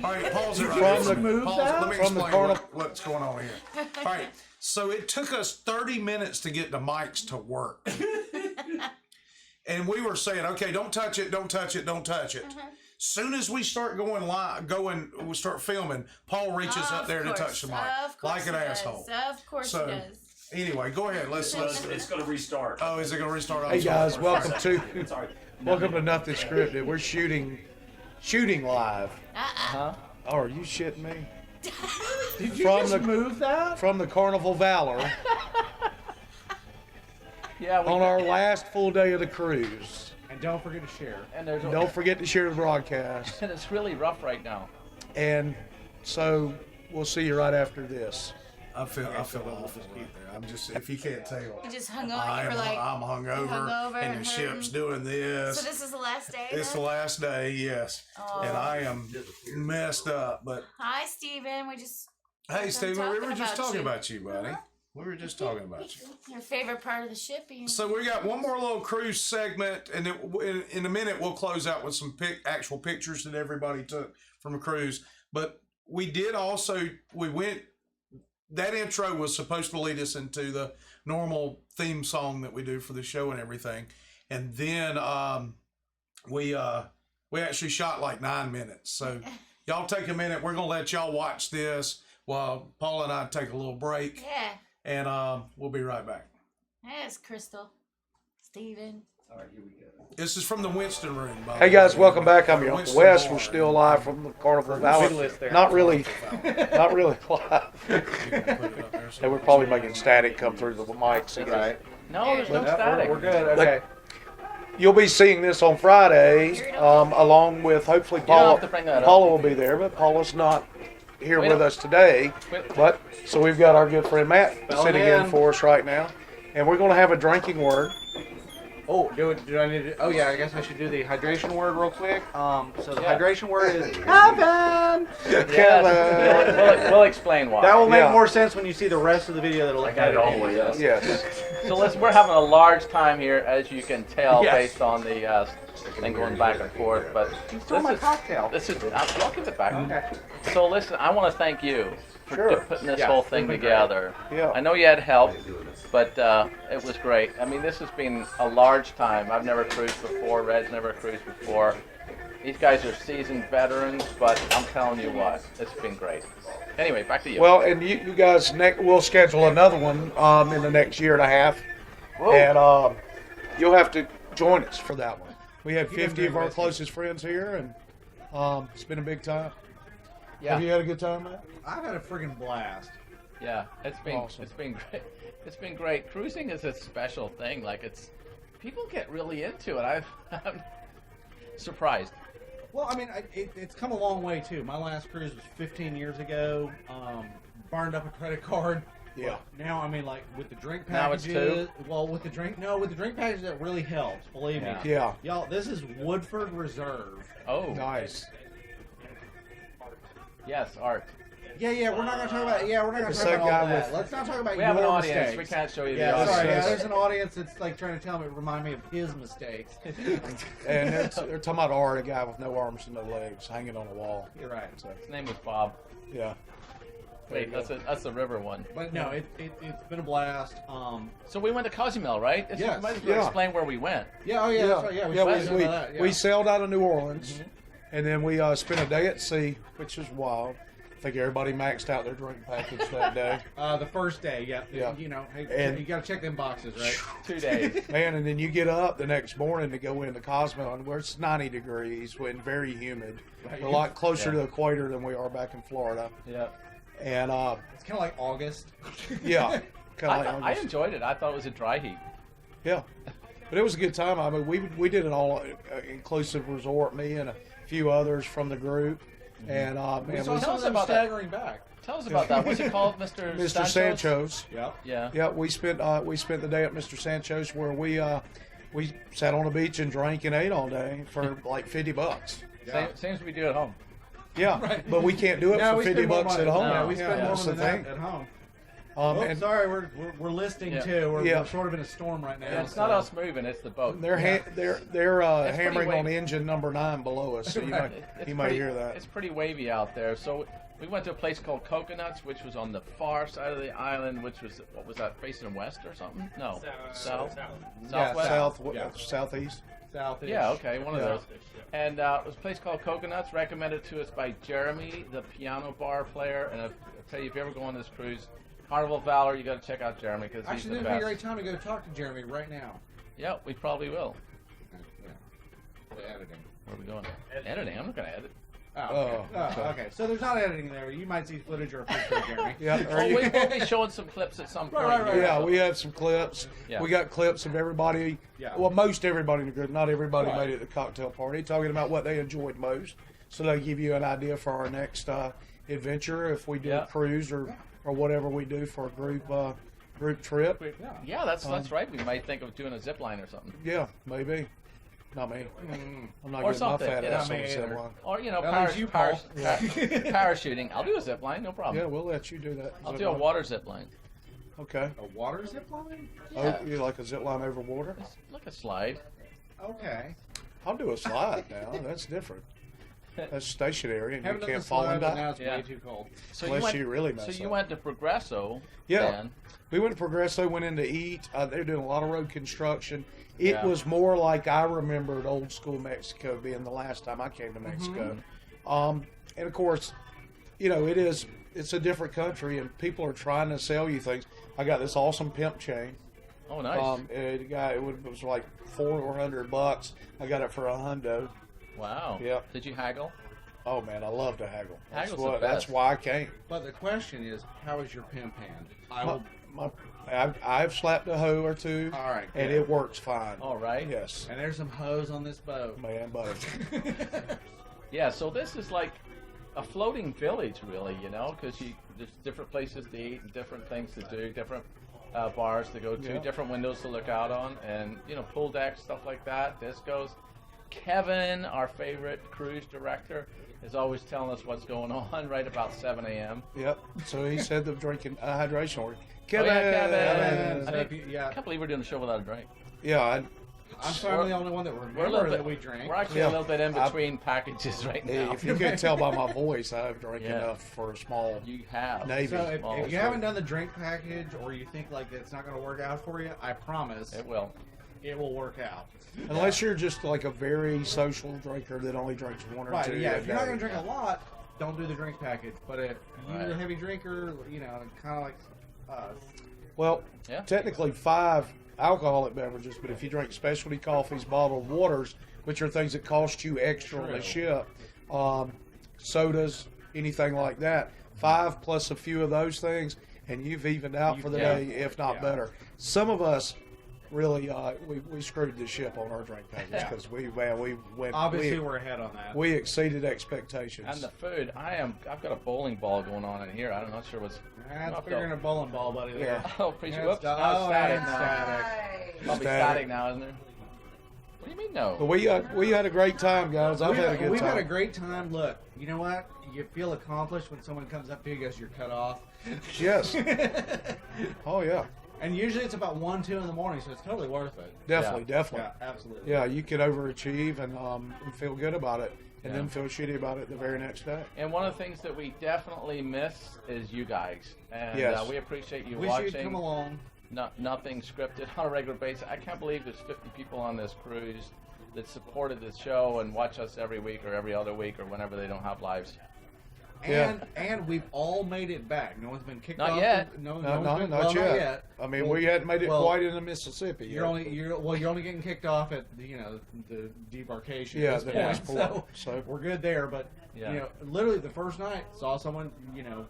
C: All right, pause it.
I: Let me
C: explain what's going on here. All right, so it took us 30 minutes to get the mics to work. And we were saying, okay, don't touch it, don't touch it, don't touch it. Soon as we start we start filming, Paul reaches up there to touch the mic. Like an asshole.
D: Of course he does.
C: Anyway, go ahead. Let's
E: It's going to restart.
C: Oh, is it going to restart?
I: Hey guys, welcome to Nothing Scripted. We're shooting live. Oh, are you shitting me?
K: Did you just move that?
I: From the Carnival Valor.
K: Yeah.
I: On our last full day of the cruise.
K: And don't forget to share.
I: And don't forget to share the broadcast.
K: And it's really rough right now.
C: And so we'll see you right after this. I feel awful right there. I'm just, if you can't tell.
D: You just hung over.
C: I'm hungover, and the ship's doing this.
D: So this is the last day?
C: It's the last day, yes.
D: Oh.
C: And I am messed up, but.
D: Hi, Steven.
C: Hey, Steven, we were just talking about you, buddy. We were just talking about you.
D: Your favorite part of the shipping.
C: So we got one more little cruise segment, and in a minute we'll close out with some actual pictures that everybody took from a cruise. But we did also, that intro was supposed to lead us into the normal theme song that we do for the show and everything. And then we actually shot like 9 minutes. So y'all take a minute. We're going to let y'all watch this while Paula and I take a little break.
D: Yeah.
C: And we'll be right back.
D: Yes, Crystal. Steven.
E: All right, here we go.
C: This is from the Winston room.
I: Hey guys, welcome back. I'm your Uncle Wes. We're still live from the Carnival Valor. Not really live. And we're probably making static come through the mics.
K: Right.
J: No, there's no static.
K: We're good. Okay.
I: You'll be seeing this on Friday, along with hopefully Paula. Paula will be there, but Paula's not here with us today. But so we've got our good friend Matt sitting in for us right now, and we're going to have a drinking word.
K: Oh, do I need to? Oh yeah, I guess I should do the hydration word real quick. So the hydration word is Kevin.
J: Yes. We'll explain why.
K: That will make more sense when you see the rest of the video. That'll
E: I got it all the way up.
I: Yes.
J: So we're having a large time here, as you can tell, based on the thing going back and forth. But
K: still my cocktail.
J: I'll give it back.
K: Okay.
J: So listen, I want to thank you for putting this whole thing together.
I: Yeah.
J: I know you had help, but it was great. I mean, this has been a large time. I've never cruised before. Red's never cruised before. These guys are seasoned veterans, but I'm telling you what, it's been great. Anyway, back to you.
I: Well, and you guys, we'll schedule another one in the next year and a half. Whoa. And you'll have to join us for that one. We had 50 of our closest friends here, and it's been a big time. Yeah. Have you had a good time, man?
K: I've had a friggin' blast.
J: Yeah, it's been
I: awesome.
J: It's been great. It's been great. Cruising is a special thing. Like people get really into it. I'm surprised.
K: Well, I mean, it's come a long way too. My last cruise was 15 years ago. Burned up a credit card.
I: Yeah.
K: Now, I mean, like with the drink
J: Now it's
K: packages. Well, with the drink packages, that really helps. Believe me.
I: Yeah.
K: Y'all, this is Woodford Reserve.
J: Oh,
I: nice.
J: Yes, Art.
K: Yeah, we're not going to talk about. Yeah, we're not going to talk about all that. Let's not talk about
J: We
K: your
J: have an audience.
K: mistakes.
J: We can't show you the
K: Yeah,
J: audience.
K: sorry. Yeah, there's an audience that's like trying to remind me of his mistakes.
I: And they're talking about Art, a guy with no arms and no legs, hanging on a wall.
K: You're right.
I: So,
J: His name was Bob.
I: yeah.
J: Wait, that's the river one.
K: But no, it's been a blast.
J: So we went to Cozumel, right?
K: Yes.
J: Might as well explain where we went.
K: Yeah. Oh yeah. That's right. Yeah.
I: We sailed out of New Orleans, and then we spent a day at sea, which was wild. I think everybody maxed out their drink package that day.
K: The first day,
I: Yeah.
K: You know, hey,
I: And-
K: you got to check them boxes, right?
J: 2 days.
I: Man, and then you get up the next morning to go into Cozumel, and where it's 90 degrees and very humid.
K: Right.
I: We're a lot closer to the equator than we are back in Florida.
J: Yeah.
I: And
K: It's kind of like August.
I: yeah, kind of
J: I enjoyed it. I thought it was a dry heat.
I: Yeah, but it was a good time. I mean, we did an all-inclusive resort, me and a few others from the group, and
K: We
I: man,
K: saw some of them staggering back.
J: Tell us about that. What's it called, Mr.
I: Mr. Sancho's.
K: Yep.
J: Yeah.
I: Yeah, we spent the day at Mr. Sancho's where we sat on the beach and drank and ate all day for like $50.
J: Yeah. Same as we do at home.
I: Yeah,
K: Right.
I: But we can't do it
K: No,
I: for
K: we
I: $50
K: spend more
I: at
K: money.
I: home.
K: Yeah, we spend more
I: that's
K: than
I: the
K: that
I: thing.
K: at home.
C: And
K: sorry, we're listing too. We're sort of in a storm right now.
J: Yeah, it's not us moving; it's the boat.
C: they're hammering on engine number 9 below us, so you might hear that.
J: It's pretty wavy out there. So we went to a place called Coconuts, which was on the far side of the island, which was, what was that, facing west or something? No, south. Southwest,
C: southeast.
K: Southeast.
J: Yeah, okay, one of those. And it was a place called Coconuts, recommended to us by Jeremy, the piano bar player. And I'll tell you, if you ever go on this cruise, Carnival Valor, you got to check out Jeremy because he's the
K: Actually,
J: best.
K: this would be a great time to go talk to Jeremy right now.
J: Yeah, we probably will.
K: Yeah. The editing.
J: Where are we going? Editing? I'm not going to edit.
K: Oh, okay. So there's not editing there. You might see footage or a picture of Jeremy.
J: We'll be showing some clips at some point.
K: Right.
C: Yeah, we have some clips.
J: Yeah.
C: We got clips of everybody.
K: Yeah.
C: Well, most everybody in the group. Not everybody made it to the cocktail party. Talking about what they enjoyed most. So they give you an idea for our next adventure if we do a cruise or whatever we do for a group trip.
J: Yeah, that's right. We might think of doing a zip line or something.
C: Yeah, maybe. Not me. I'm not
J: Or
C: getting my
J: something.
C: fat ass on the zip
K: either.
C: line.
J: Or, you know,
K: That leaves you, Paul.
J: parachuting. I'll do a zip line, no problem.
C: Yeah, we'll let you do that.
J: I'll
C: Zip
J: do a
C: line.
J: water zip line.
C: Okay.
K: A water zip line?
J: Yeah.
C: Oh, you like a zip line over water?
J: Like a slide.
K: Okay.
C: I'll do a slide now. That's different. That's stationary and
K: Haven't
C: you
K: done
C: can't
K: the
C: fall
K: slide,
C: and
K: but
C: die.
K: now it's
J: Yeah.
K: way too cold.
J: So
C: Unless you really mess
J: So you
C: up.
J: went to Progresso.
C: Yeah.
J: Then.
C: We went to Progresso, went in to eat. They're doing a lot of road construction. It
J: Yeah.
C: was more like I remembered old school Mexico being the last time I came to Mexico. And of course, you know, it's a different country and people are trying to sell you things. I got this awesome pimp chain.
J: Oh, nice.
C: It was like $400. I got it for $100.
J: Wow.
C: Yeah.
J: Did you haggle?
C: Oh man, I love to haggle.
J: Haggle's the
C: That's
J: best.
C: why I came.
K: But the question is, how is your pimp hand?
C: I've slapped a hoe or two.
K: All right,
C: and
K: good.
C: it works fine.
J: All right.
C: Yes,
K: And there's some hoes on this boat.
C: man, buddy.
J: Yeah, so this is like a floating village, really, you know, because there's different places to eat and different things to do, different bars to go to,
C: Yeah.
J: different windows to look out on, and, you know, pool decks, stuff like that, discos. Kevin, our favorite cruise director, is always telling us what's going on right about 7 a.m.
C: Yep. So he said the drinking hydration order. Kevin.
J: Oh, yeah, Kevin.
K: So
J: I
K: if you-
J: I can't believe we're doing a show without a drink.
C: Yeah.
K: I'm sorry, I'm the only one that
J: We're a
K: remember
J: little bit.
K: that we drank.
J: We're actually a little bit in between packages right now.
C: If you could tell by my voice, I've drank
J: Yeah.
C: enough for a small
J: You have.
C: Navy.
K: So if
J: Well,
K: you haven't done the drink package or you think like it's not going to work out for you, I promise
J: It will.
K: it will work out.
C: Unless you're just like a very social drinker that only drinks one or
K: Right,
C: two.
K: yeah.
C: a
K: If you're not
C: day.
K: going to drink a lot, don't do the drink package. But if you're
J: Right.
K: a heavy drinker, you know, kind of like us.
C: Well,
J: Yeah.
C: technically 5 alcoholic beverages, but if you drink specialty coffees, bottled waters, which are things that cost you extra on the ship, sodas, anything like that, 5 plus a few of those things, and you've evened out for the
J: Yeah.
C: day, if not better. Some of us really we screwed the ship on our drink package because we went
K: Obviously, we're ahead on that.
C: we exceeded expectations.
J: And the food, I've got a bowling ball going on in here. I'm not sure what's.
K: That's bigger than a bowling ball, buddy. There.
C: Yeah.
J: Oh, pretty
K: That's
J: whoops.
K: sta-
J: Now it's
K: oh,
J: static
K: it's
J: now.
K: static.
J: Probably static now, isn't it? What do you mean no?
C: But we had a great time, guys. I've had a good
K: We've
C: time.
K: had a great time. Look, you know what? You feel accomplished when someone comes up to you and goes, "You're cut off."
C: Yes. Oh yeah.
K: And usually it's about 1, 2 in the morning, so it's totally worth it.
C: Definitely.
K: Yeah, absolutely.
C: Yeah, you can overachieve and feel good about it, and
J: Yeah.
C: then feel shitty about it the very next day.
J: And one of the things that we definitely miss is you guys. And
C: Yes.
J: we appreciate you
K: Wish
J: watching.
K: you'd come along.
J: Nothing scripted on a regular basis. I can't believe there's 50 people on this cruise that supported this show and watch us every week or every other week or whenever they don't have lives.
K: And we've all made it back. No one's been kicked
J: Not
K: off.
J: yet.
K: No,
C: No,
K: one's been,
C: not
K: well,
C: yet.
K: not yet.
C: I mean,
K: Well,
C: we hadn't made it
K: well,
C: quite into Mississippi
K: You're
C: yet.
K: you're only getting kicked off at the debarkation.
C: Yeah,
K: at
C: the
K: this
C: next
K: point.
C: port. So-
K: we're good there. But
J: Yeah.
K: you know, literally the first night saw someone. You know,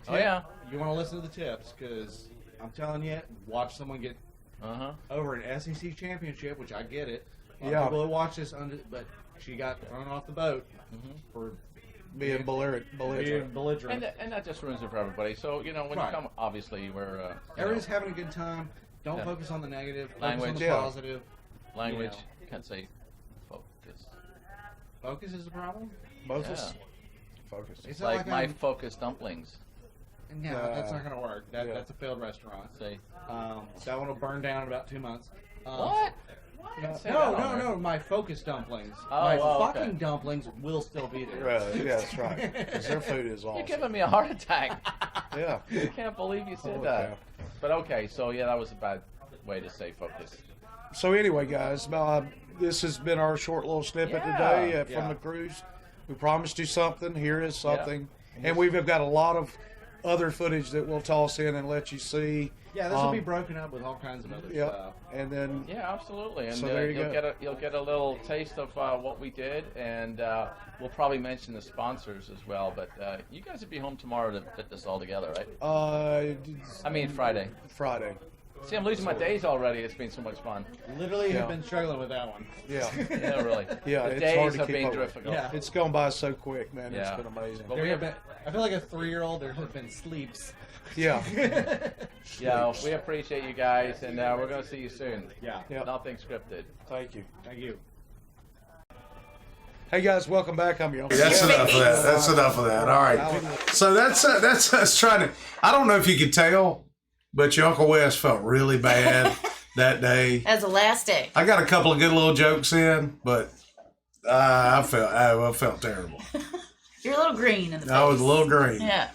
J: Oh, yeah.
K: You want to listen to the tips because I'm telling you, watch someone get over an SEC championship, which I get it. A lot of
C: Yeah.
K: people who watch this, but she got thrown off the boat for
C: Being belligerent.
J: And that just ruins it for everybody. So, you know, when
K: Right.
J: you come, obviously, we're.
K: Everybody's having a good time. Don't
J: Yeah.
K: focus on the negative. Focus
J: Language.
K: on the
C: Yeah.
K: positive.
J: Language.
K: You know.
J: Can't say focus.
K: Focus is the problem.
C: Focus.
J: Yeah.
C: Focus.
K: It's
J: Like
K: not
J: my
K: I'm-
J: focus dumplings.
K: No, that's not gonna work. That's a failed restaurant.
J: See?
K: That one will burn down in about 2 months.
J: What?
K: No. My focus dumplings. My fucking dumplings will still be there.
I: Right, yeah, that's right. Because their food is awesome.
J: You're giving me a heart attack.
I: Yeah.
J: I can't believe you said
I: Holy
J: that.
I: cow.
J: But okay, so yeah, that was a bad way to say focus.
I: So anyway, guys, this has been our short little snippet today from the cruise. We promised you something. Here is something. And we've got a lot of other footage that we'll toss in and let you see.
K: Yeah, this will be broken up with all kinds of other stuff.
I: And then
J: absolutely. And
I: so there
J: you'll get a little taste of what we did, and we'll probably mention the sponsors as well. But you guys will be home tomorrow to fit this all together, right? I mean Friday.
I: Friday.
J: See, I'm losing my days already. It's been so much fun.
K: Literally have been struggling with that one.
I: Yeah.
J: Yeah, really.
I: Yeah,
J: the
I: it's
J: days
I: hard to
J: have
I: keep
J: been
I: up.
J: difficult.
K: Yeah.
I: It's gone by so quick, man.
J: Yeah.
I: It's been amazing.
J: But
K: I feel like a 3-year-old. There have been sleeps.
I: Yeah.
J: Yeah, we appreciate you guys, and we're going to see you soon.
K: Yeah.
J: Nothing scripted.
I: Thank you.
K: Thank you.
I: Hey guys, welcome back. I'm your
C: That's enough of that. That's enough of that. All right. So that's us trying to. I don't know if you could tell, but your Uncle Wes felt really bad that day.
D: As the last day.
C: I got a couple of good little jokes in, but I felt terrible.
D: You're a little green in the face.
C: I was a little green.
D: Yeah.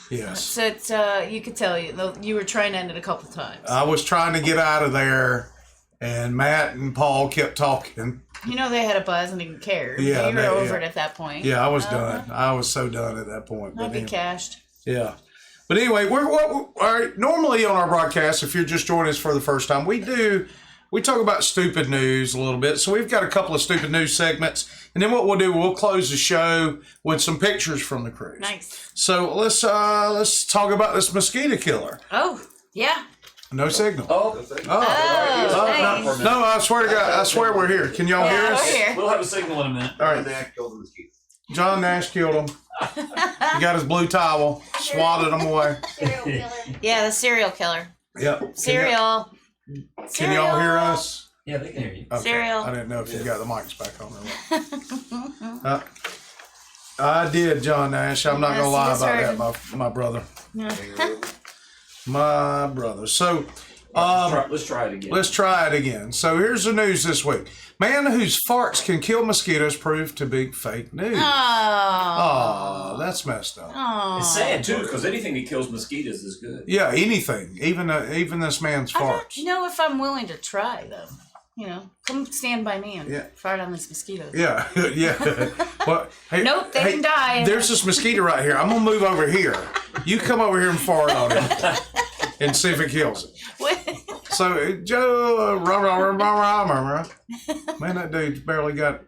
C: Yes.
D: So it's you could tell you were trying to end it a couple times.
C: I was trying to get out of there, and Matt and Paul kept talking.
D: You know they had a buzz and didn't care.
C: Yeah,
D: you were over it at that point.
C: Yeah, I was done. I was so done at that point.
D: I'd be cashed.
C: Yeah. But anyway, we're all right, normally on our broadcast, if you're just joining us for the first time, we talk about stupid news a little bit. So we've got a couple of stupid news segments. And then what we'll do, we'll close the show with some pictures from the cruise.
D: Nice.
C: So let's talk about this mosquito killer.
D: Oh, yeah.
C: No signal.
D: Nice.
C: No, I swear to God, I swear we're here. Can y'all hear us?
D: We're here.
E: We'll have a signal in a minute.
C: All right. John Nash killed him. He got his blue towel, swatted him away.
D: Yeah, the serial killer.
C: Yep.
D: Cereal.
C: Can y'all hear us?
E: Yeah, they can hear you.
C: Okay.
D: Cereal.
C: I didn't know if you got the mics back on or what. I did, John Nash. I'm not gonna lie about that, my brother. My brother. So
E: let's try it again.
C: Let's try it again. So here's the news this week. Man whose farts can kill mosquitoes proved to be fake news. Oh, that's messed up.
D: Oh.
E: It's sad too, because anything that kills mosquitoes is good.
C: Yeah, anything. Even this man's farts.
D: I don't know if I'm willing to try though. Come stand by me and fart on these mosquitoes.
C: Yeah, yeah. Well, hey,
D: nope, they can die.
C: There's this mosquito right here. I'm gonna move over here. You come over here and fart on it, and see if it kills it. So Joe, man, that dude's barely got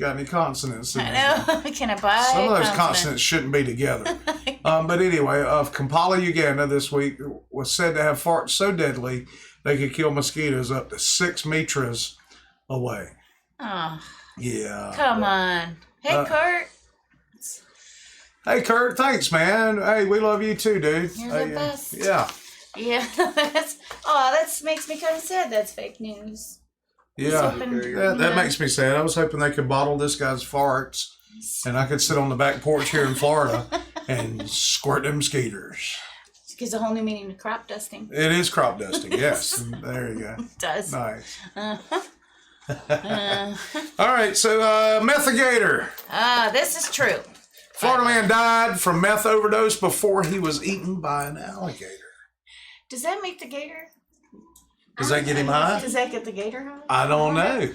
C: any consonants.
D: I know. Can I buy?
C: Some of those consonants shouldn't be together. But anyway, of Kampala, Uganda, this week was said to have farts so deadly they could kill mosquitoes up to 6 meters away.
D: Oh.
C: Yeah.
D: Come on. Hey, Kurt.
C: Hey, Kurt. Thanks, man. Hey, we love you too, dude.
D: You're the best.
C: Yeah.
D: Yeah. That makes me kind of sad. That's fake news.
C: Yeah. That makes me sad. I was hoping they could bottle this guy's farts, and I could sit on the back porch here in Florida and squirt them mosquitoes.
D: Gives a whole new meaning to crop dusting.
C: It is crop dusting, yes. There you go.
D: It does.
C: Nice. All right, so methigator.
D: This is true.
C: Florida man died from meth overdose before he was eaten by an alligator.
D: Does that make the gator?
C: Does that get him high?
D: Does that get the gator high?
C: I don't know.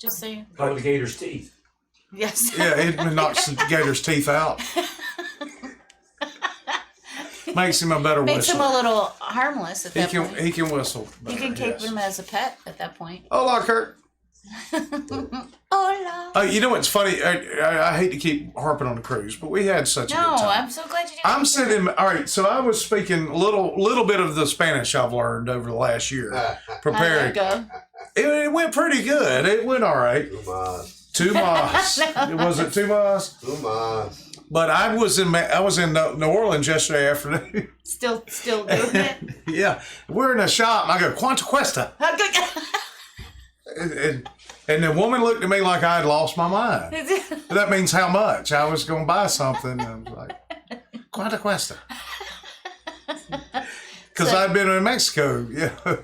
D: Just saying.
E: Probably the gator's teeth.
D: Yes.
C: Yeah, it knocks the gator's teeth out. Makes him a better
D: Makes
C: whistler.
D: him a little harmless at that point.
C: He can whistle.
D: You can keep him as a pet at that point.
C: Hola, Kurt.
D: Hola.
C: You know what's funny? I hate to keep harping on the cruise, but we had such a good time.
D: No, I'm so glad you did.
C: I'm sitting. All right, so I was speaking a little bit of the Spanish I've learned over the last year, preparing.
D: How'd that go?
C: It went pretty good. It went all right. Two mas. Was it 2 mas?
H: 2 mas.
C: But I was in New Orleans yesterday afternoon.
D: Still doing it.
C: Yeah, we're in a shop, and I go Quanta Cuesta, and the woman looked at me like I had lost my mind. That means how much I was going to buy something. And I was like, Quanta Cuesta. because I've been in Mexico,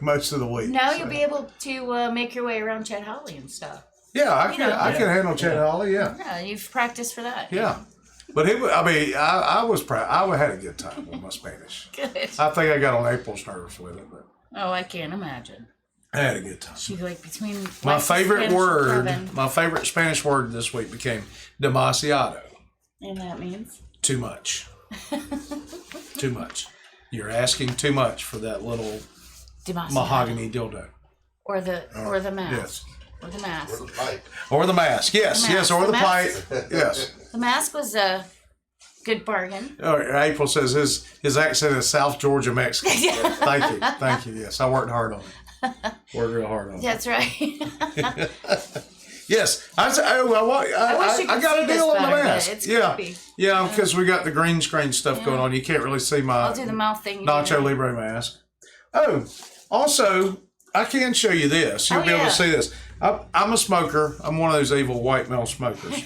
C: most of the week.
D: Now you'll be able to make your way around Chet Holly and stuff.
C: Yeah, I can handle Chet Holly. Yeah.
D: Yeah, you've practiced for that.
C: Yeah. But I was proud. I had a good time with my Spanish.
D: Good.
C: I think I got on April's nerves with it, but
D: Oh, I can't imagine.
C: I had a good time.
D: She like between
C: My
D: likes
C: favorite
D: Spanish
C: word,
D: and
C: my favorite Spanish word this week became demasiado.
D: and that means
C: Too much. Too much. You're asking too much for that little
D: demasiado.
C: mahogany dildo.
D: Or the mask.
C: Yes.
D: Or the mask.
H: Or the pipe.
C: Or the mask. Yes,
D: The
C: yes,
D: mask.
C: or
D: The
C: the pipe.
D: mask.
C: Yes.
D: The mask was a good bargain.
C: April says his accent is South Georgia Mexican. Thank you. Yes, I worked hard on it. Worked real hard on it.
D: That's right.
C: Yes, I got a deal on the mask.
D: It's
C: Yeah,
D: creepy.
C: yeah, because we got the green screen stuff going on. You can't really see my
D: I'll do the mouth thing. you
C: Nacho
D: do.
C: Libre mask. Oh, also, I can show you this. You'll be able to see this. I'm a smoker. I'm one of those evil white male smokers,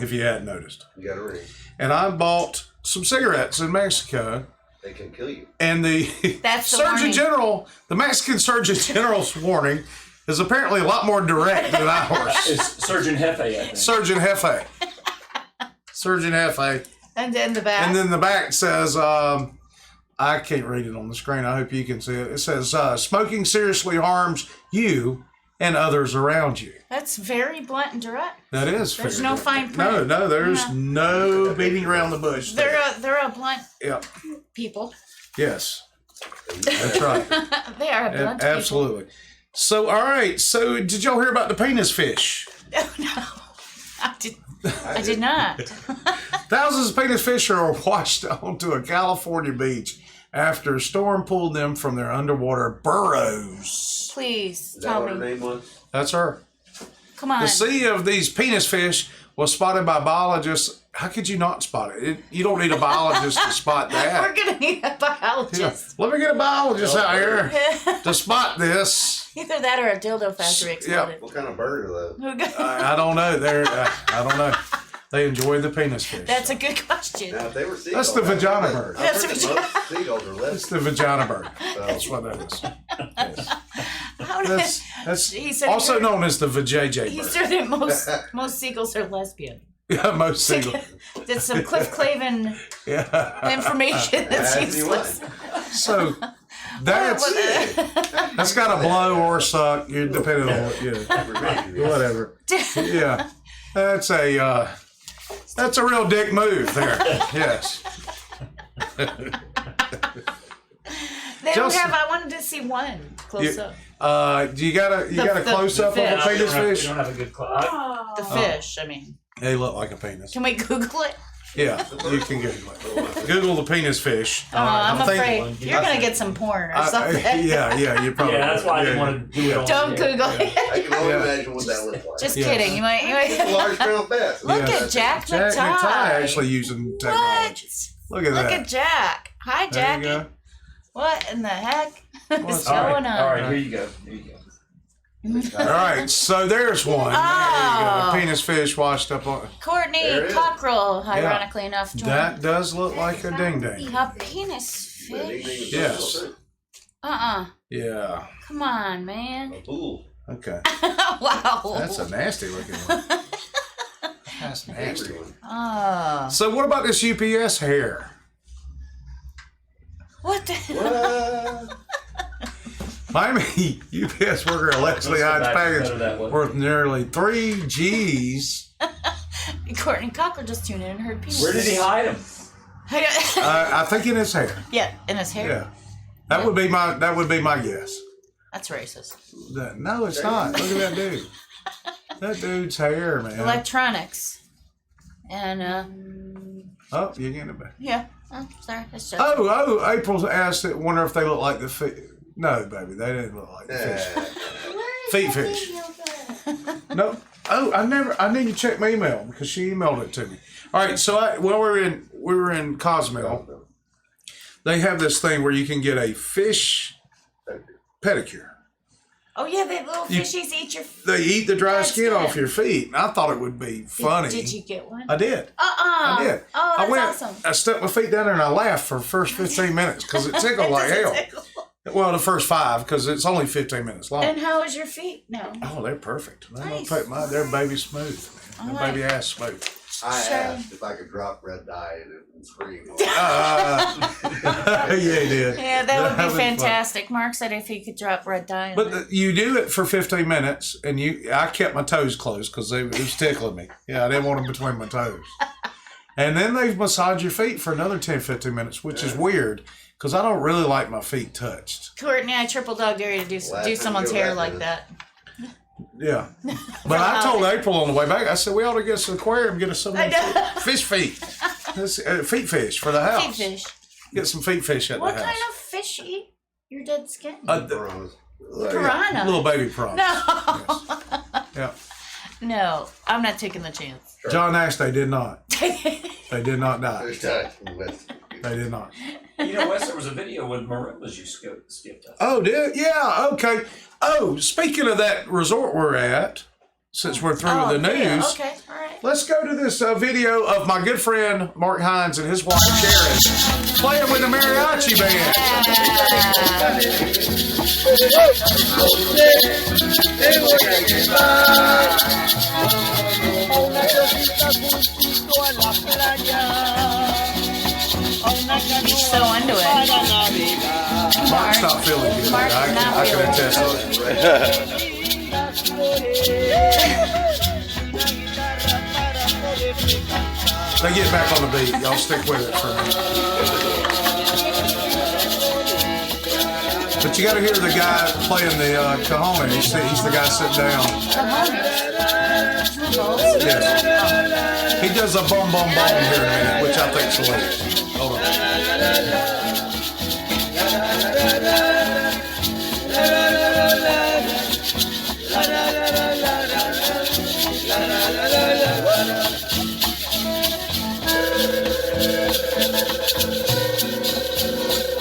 C: if you hadn't noticed.
H: You got a ring.
C: And I bought some cigarettes in Mexico.
H: They can kill you.
C: And the
D: That's the
C: Surgeon
D: warning.
C: General, the Mexican Surgeon General's warning is apparently a lot more direct than ours.
E: It's Surgeon Jefe, I think.
C: Surgeon Jefe. Surgeon Jefe.
D: And then the back.
C: And then the back says, I can't read it on the screen. I hope you can see it. It says, smoking seriously harms you and others around you.
D: That's very blunt and direct.
C: That is
D: There's
C: fair.
D: no fine print.
C: No, there's no beating around the bush.
D: They're a blunt
C: Yep.
D: people.
C: Yes. That's right.
D: They are a blunt people.
C: Absolutely. So, all right. So, did y'all hear about the penis fish?
D: Oh, no. I did not.
C: Thousands of penis fish are washed onto a California beach after a storm pulled them from their underwater burrows.
D: Please
H: Is that
D: tell
H: what her
D: me.
H: name was?
C: That's her.
D: Come on.
C: The sea of these penis fish was spotted by biologists. How could you not spot it? You don't need a biologist to spot that.
D: We're going to need a biologist.
C: Let me get a biologist out here to spot this.
D: Either that or a dildo factory exploded.
H: What kind of bird are those?
C: I don't know. I don't know. They enjoy the penis fish.
D: That's a good question.
H: Now, if they were seagulls,
C: That's the vagina bird.
H: I've heard that most seagulls are
C: That's
H: less.
C: the vagina bird. That's what that is. Yes. That's
D: He said
C: also
D: he heard-
C: known as the vajayjay
D: He
C: bird.
D: said that most seagulls are lesbian.
C: Yeah, most single.
D: That's some Cliff Clavin
C: Yeah.
D: information that's
H: As you
D: useless.
C: So that's got to blow or suck. You're depending on whatever. Yeah, that's a real dick move there. Yes.
D: They don't have. I wanted to see one close up.
C: Do you got a close up of a
D: fish.
C: penis
E: We
C: fish?
E: don't have a good clock.
D: The fish. I mean,
C: They look like a penis.
D: can we Google it?
C: Yeah, you can Google it. Google the penis fish.
D: I'm
C: thinking-
D: afraid you're gonna get some porn or something.
C: Yeah, you probably.
E: Yeah, that's why I didn't want to do it on
D: Don't
E: there.
D: Google it.
H: I can only imagine what that looks like.
D: Just
C: Yeah.
D: kidding. You
H: It's a
D: might.
H: large brown bass.
D: Look
C: Yes.
D: at Jack
C: Jack
D: McTie.
C: McTie actually using technology.
D: What?
C: Look at
D: Look
C: that.
D: at Jack. Hi,
C: There you
D: Jackie.
C: go.
D: What in the heck is
E: All right,
D: going on?
E: all right, here you go. Here you go.
C: All right, so there's one.
D: Oh.
C: There you go. Penis fish washed up on.
D: Courtney
H: There it is.
D: Cockrell, ironically enough, joined.
C: That does look like a ding ding.
D: A penis
H: The nickname
D: fish.
H: is
C: Yes.
H: also
C: Yeah.
D: Come on, man.
H: a pool.
C: Okay.
D: Wow.
C: That's a nasty looking one. That's nasty.
H: Angry one.
D: Oh.
C: So what about this UPS hair?
D: What the?
H: What?
C: Miami UPS worker Leslie Hyde's
E: back
C: package
E: better that way.
C: worth nearly 3 G's.
D: Courtney Cockrell just tuned in and heard penis.
E: Where did he hide him?
C: I think in his hair.
D: Yeah, in his hair.
C: Yeah. That would be my guess.
D: That's racist.
C: No, it's not. Look at that dude. That dude's hair, man.
D: Electronics. And
C: Oh, you're getting it back.
D: yeah. Oh, sorry. That's just.
C: Oh, April asked it, wonder if they look like the fish. No, baby, they didn't look like the fish. Feet fish. No. Oh, I need to check my email because she emailed it to me. All right, so we were in Cozumel. They have this thing where you can get a fish pedicure.
D: Oh yeah, the little fishies eat your.
C: They eat the dry
D: dead
C: skin off your feet. And I thought it would be funny.
D: Did you get one?
C: I did.
D: I
C: did.
D: Oh, that's awesome.
C: I stuck my feet down there and I laughed for the first 15 minutes because it tickled like hell. Well, the first 5 because it's only 15 minutes long.
D: And how is your feet now?
C: Oh, they're perfect.
D: Nice.
C: They're baby smooth. Man. They're baby ass smooth.
H: I asked if I could drop red dye in it and scream.
C: Yeah, he did.
D: Yeah, that would be fantastic. Mark said if he could drop red dye.
C: But you do it for 15 minutes, and I kept my toes closed because it was tickling me. Yeah, I didn't want them between my toes. And then they massage your feet for another 10, 15 minutes, which is weird because I don't really like my feet touched.
D: Courtney, I triple dog dare you to do someone's hair like that.
C: Yeah. But I told April on the way back, I said, we ought to get us an aquarium, get us some fish feet. Feet fish for the house.
D: Feet fish.
C: Get some feet fish at the house.
D: What kind of fish eat your dead skin?
C: Piranha.
D: Piranha.
C: Little baby prawns.
D: No.
C: Yes. Yeah.
D: No, I'm not taking the chance.
C: John Nash, they did not. They did not die. They did not.
E: You know, Wes, there was a video with marimba's you skipped up.
C: Oh, did yeah, okay. Oh, speaking of that resort we're at, since we're through with the news,
D: okay, all right.
C: Let's go to this video of my good friend Mark Hines and his wife Sharon playing with the mariachi band.
D: He's so into it.
C: Mark's not feeling good.
D: Mark's
C: I can attest to that. They get back on the beat. Y'all stick with it for a minute. But you got to hear the guy playing the cajon. He's the guy sitting down. Yes. He does a boom, boom, boom here in a minute, which I think's hilarious. Hold on.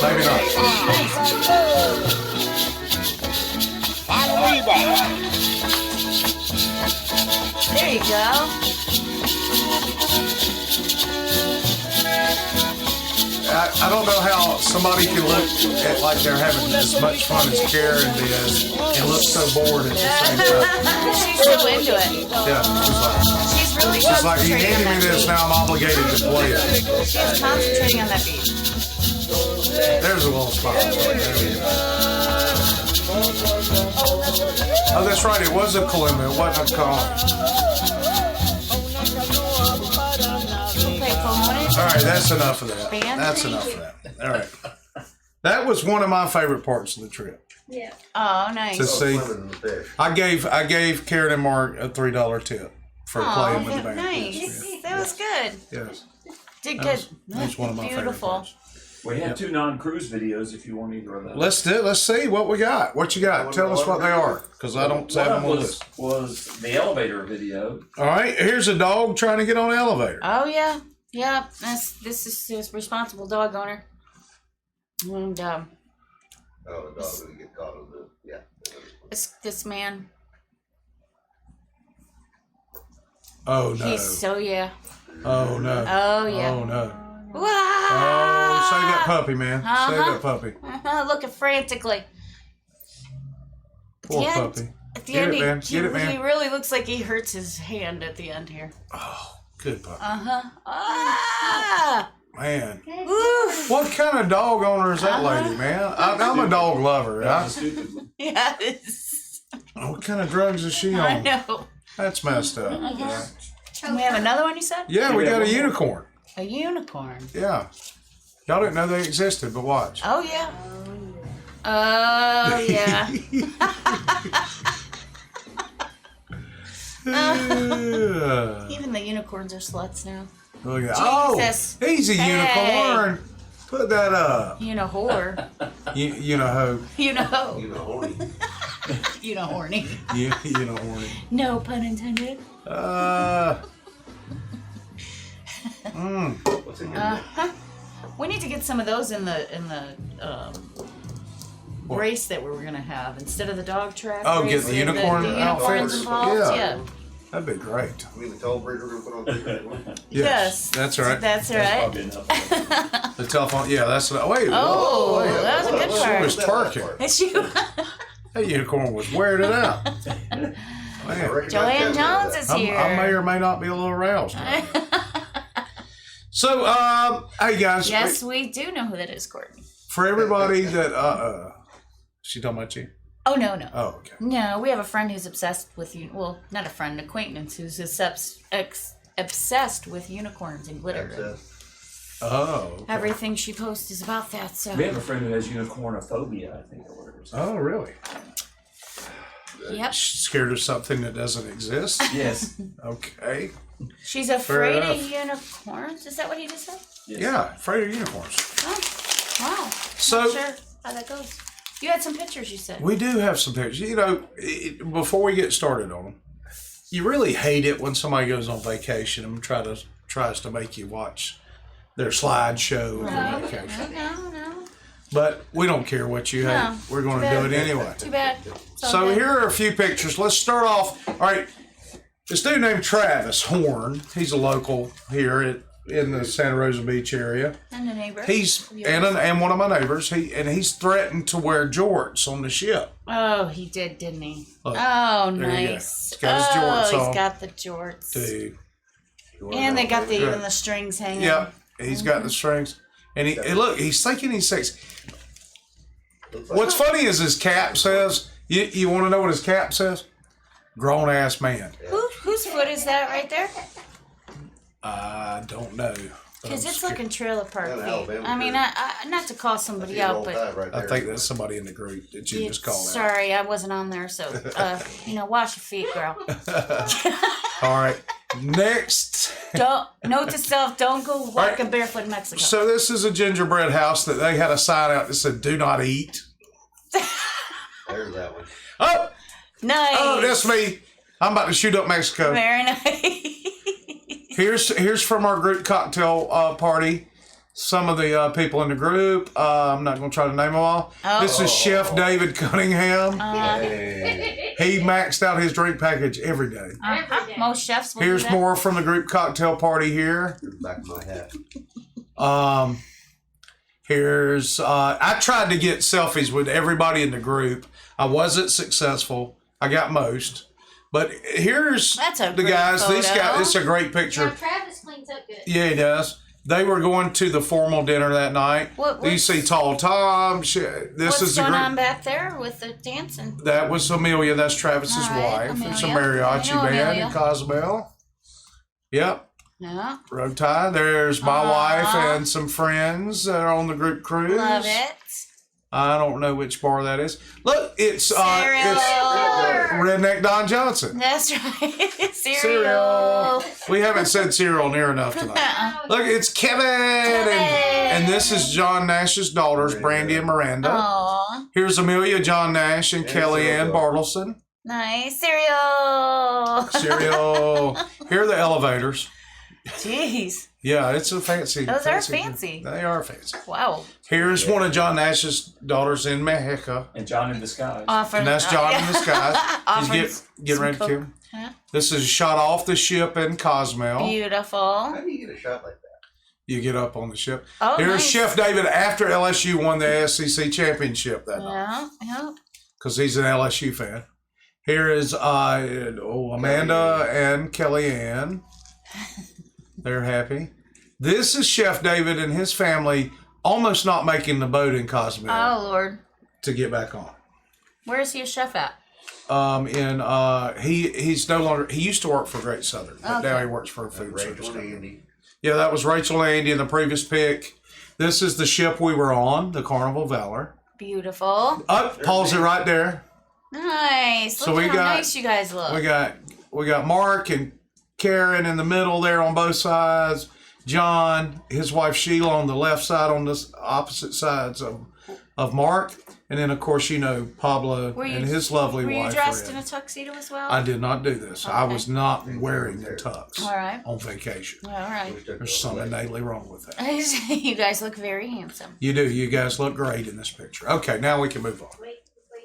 C: Maybe not.
D: There you go.
C: I don't know how somebody can look at like they're having as much fun as Karen did and look so bored at the same time.
D: She's so into it.
C: Yeah,
D: She's really
C: she's like, you
D: concentrating
C: handed
D: on
C: me
D: that
C: this,
D: beat.
C: now I'm obligated to play it.
D: She's concentrating on that beat.
C: There's a little spot. Oh, that's right. It was a kalimba. It wasn't a call. All right, that's enough of that. That's enough of that. All right. That was one of my favorite parts of the trip.
D: Yeah. Oh, nice.
C: To see, I gave Karen and Mark a $3 tip for playing with the band.
D: Nice.
C: Yes.
D: That was good.
C: Yes.
D: Did good.
C: That was one of my favorite parts.
E: We had 2 non-cruise videos if you want either of those.
C: Let's see what we got. What you got? Tell us what they are, because I don't have them on this.
E: Was the elevator video.
C: All right, here's a dog trying to get on an elevator.
D: Oh yeah, yeah. This is his responsible dog owner. And
H: Oh, the dog didn't get caught on the
D: this man.
C: Oh no.
D: He's so yeah.
C: Oh no.
D: Oh yeah.
C: Oh no.
D: Wow.
C: Oh, save that puppy, man. Save that puppy.
D: Looking frantically.
C: Poor puppy.
D: At the
C: Get
D: end,
C: it, man.
D: he
C: Get it, man.
D: He really looks like he hurts his hand at the end here.
C: Oh, good puppy.
D: Ah!
C: Man.
D: Oof.
C: What kind of dog owner is that lady, man? I'm a dog lover.
D: Yeah, it is.
C: What kind of drugs is she on?
D: I know.
C: That's messed up.
D: And we have another one, you said?
C: Yeah, we got a unicorn.
D: A unicorn.
C: Yeah. Y'all didn't know they existed, but watch.
D: Oh, yeah. Oh, yeah. Even the unicorns are sluts now.
C: Look at
D: Jesus.
C: Oh, he's a unicorn. Put that up.
D: You know, whore.
C: You know who?
D: You know.
H: You know, horny.
D: You know, horny.
C: You know horny.
D: No pun intended.
H: What's in here?
D: We need to get some of those in the race that we were gonna have instead of the dog track.
C: Oh,
D: race,
C: get the unicorn
D: the unicorns
C: outfits.
D: involved.
C: Yeah. That'd be great.
H: I mean, the toll bridge we're gonna put on the
D: Yes.
C: That's right.
D: That's right.
C: The telephone. Yeah, that's what. Wait.
D: Oh,
C: wait,
D: that was a good
C: She
D: part.
C: was twerking.
D: It's you.
C: That unicorn was wearing it out. Man.
D: Joanne Jones is here.
C: I may or may not be a little aroused. So, hey guys.
D: Yes, we do know who that is, Courtney.
C: For everybody that, she talking about you?
D: Oh, no.
C: Oh, okay.
D: No, we have a friend who's obsessed with you. Well, not a friend, an acquaintance who's obsessed with unicorns and glitter.
C: Oh. Okay.
D: Everything she posts is about that. So
E: We have a friend who has unicornophobia, I think.
C: Oh, really?
D: Yep.
C: Scared of something that doesn't exist?
E: Yes.
C: Okay.
D: She's afraid of unicorns. Is that what he just said?
E: Yes.
C: Yeah, afraid of unicorns.
D: Oh, wow.
C: So,
D: Not sure how that goes. You had some pictures, you said.
C: We do have some pictures. You know, before we get started on them, you really hate it when somebody goes on vacation and tries to make you watch their slideshow of their vacation.
D: No.
C: But we don't care what you hate. We're going to do it anyway.
D: Too bad.
C: So here are a few pictures. Let's start off. All right. This dude named Travis Horn. He's a local here in the Santa Rosa Beach area.
D: And a neighbor.
C: And one of my neighbors. He's threatened to wear jorts on the ship.
D: Oh, he didn't he?
C: Look,
D: oh,
C: there you go.
D: nice.
C: He's got his jorts on.
D: He's got the jorts.
C: Dude.
D: And they got even the strings hanging.
C: Yep. He's got the strings. And he's thinking he's sexy. What's funny is his cap says, you want to know what his cap says? Grown ass man.
D: Whose foot is that right there?
C: I don't know.
D: Because it's looking trailer park feet. I mean, I not to call somebody out, but
C: I think that's somebody in the group that you just called out.
D: Sorry, I wasn't on there, so wash your feet, girl.
C: All right, next.
D: Note to self: don't go walking barefoot in Mexico.
C: So this is a gingerbread house that they had a sign out that said "Do not eat."
H: There's that one.
C: Oh,
D: nice.
C: Oh, that's me. I'm about to shoot up Mexico.
D: Very nice.
C: Here's from our group cocktail party. Some of the people in the group. I'm not going to try to name them all. This is Chef David Cunningham. He maxed out his drink package every day.
D: Most chefs will
C: Here's
D: do that.
C: more from the group cocktail party here.
H: Back of my hat.
C: Here's I tried to get selfies with everybody in the group. I wasn't successful. I got most. But here's the guys.
D: Photo.
C: These guys. It's a great picture.
L: Yeah, Travis cleans up good.
C: Yeah, he does. They were going to the formal dinner that night. You see Tall Tom.
D: What's going on back there with the dancing?
C: That was Amelia. That's Travis's wife.
D: Amelia.
C: It's a mariachi band in Cozumel. Yep.
D: Yeah.
C: Road tie. There's my wife and some friends that are on the group cruise.
D: Love it.
C: I don't know which bar that is. Look, it's Redneck Don Johnson.
D: That's right. Cereal.
C: We haven't said cereal near enough tonight. Look, it's Kevin. And this is John Nash's daughters, Brandy and Miranda.
D: Aww.
C: Here's Amelia, John Nash, and Kellyanne Bartleson.
D: Nice. Cereal.
C: Here are the elevators.
D: Jeez.
C: Yeah, it's a fancy.
D: Those are fancy.
C: They are fancy.
D: Wow.
C: Here's one of John Nash's daughters in Mexico.
E: And John in disguise.
C: And that's John in disguise. He's getting ready to kill him. This is shot off the ship in Cozumel.
D: Beautiful.
H: How do you get a shot like that?
C: You get up on the ship.
D: Oh,
C: Here's
D: nice.
C: Chef David after LSU won the SEC championship that night.
D: Yeah.
C: Because he's an LSU fan. Here is Amanda and Kellyanne. They're happy. This is Chef David and his family almost not making the boat in Cozumel.
D: Oh, Lord.
C: To get back on.
D: Where is he a chef at?
C: He's no longer. He used to work for Great Southern, but now he works for a food service company. Yeah, that was Rachel and Andy in the previous pic. This is the ship we were on, the Carnival Valor.
D: Beautiful.
C: Pause it right there.
D: Nice. Look how nice you guys look.
C: We got Mark and Karen in the middle there on both sides. John, his wife Sheila on the left side, on the opposite sides of Mark. And then, of course, you know, Paula and his lovely wife.
D: Were you dressed
C: Red.
D: in a tuxedo as well?
C: I did not do this. I
D: Okay.
C: was not wearing the tux
D: All right.
C: on vacation.
D: All right.
C: There's something innately wrong with that.
D: You guys look very handsome.
C: You do. You guys look great in this picture. Okay, now we can move on.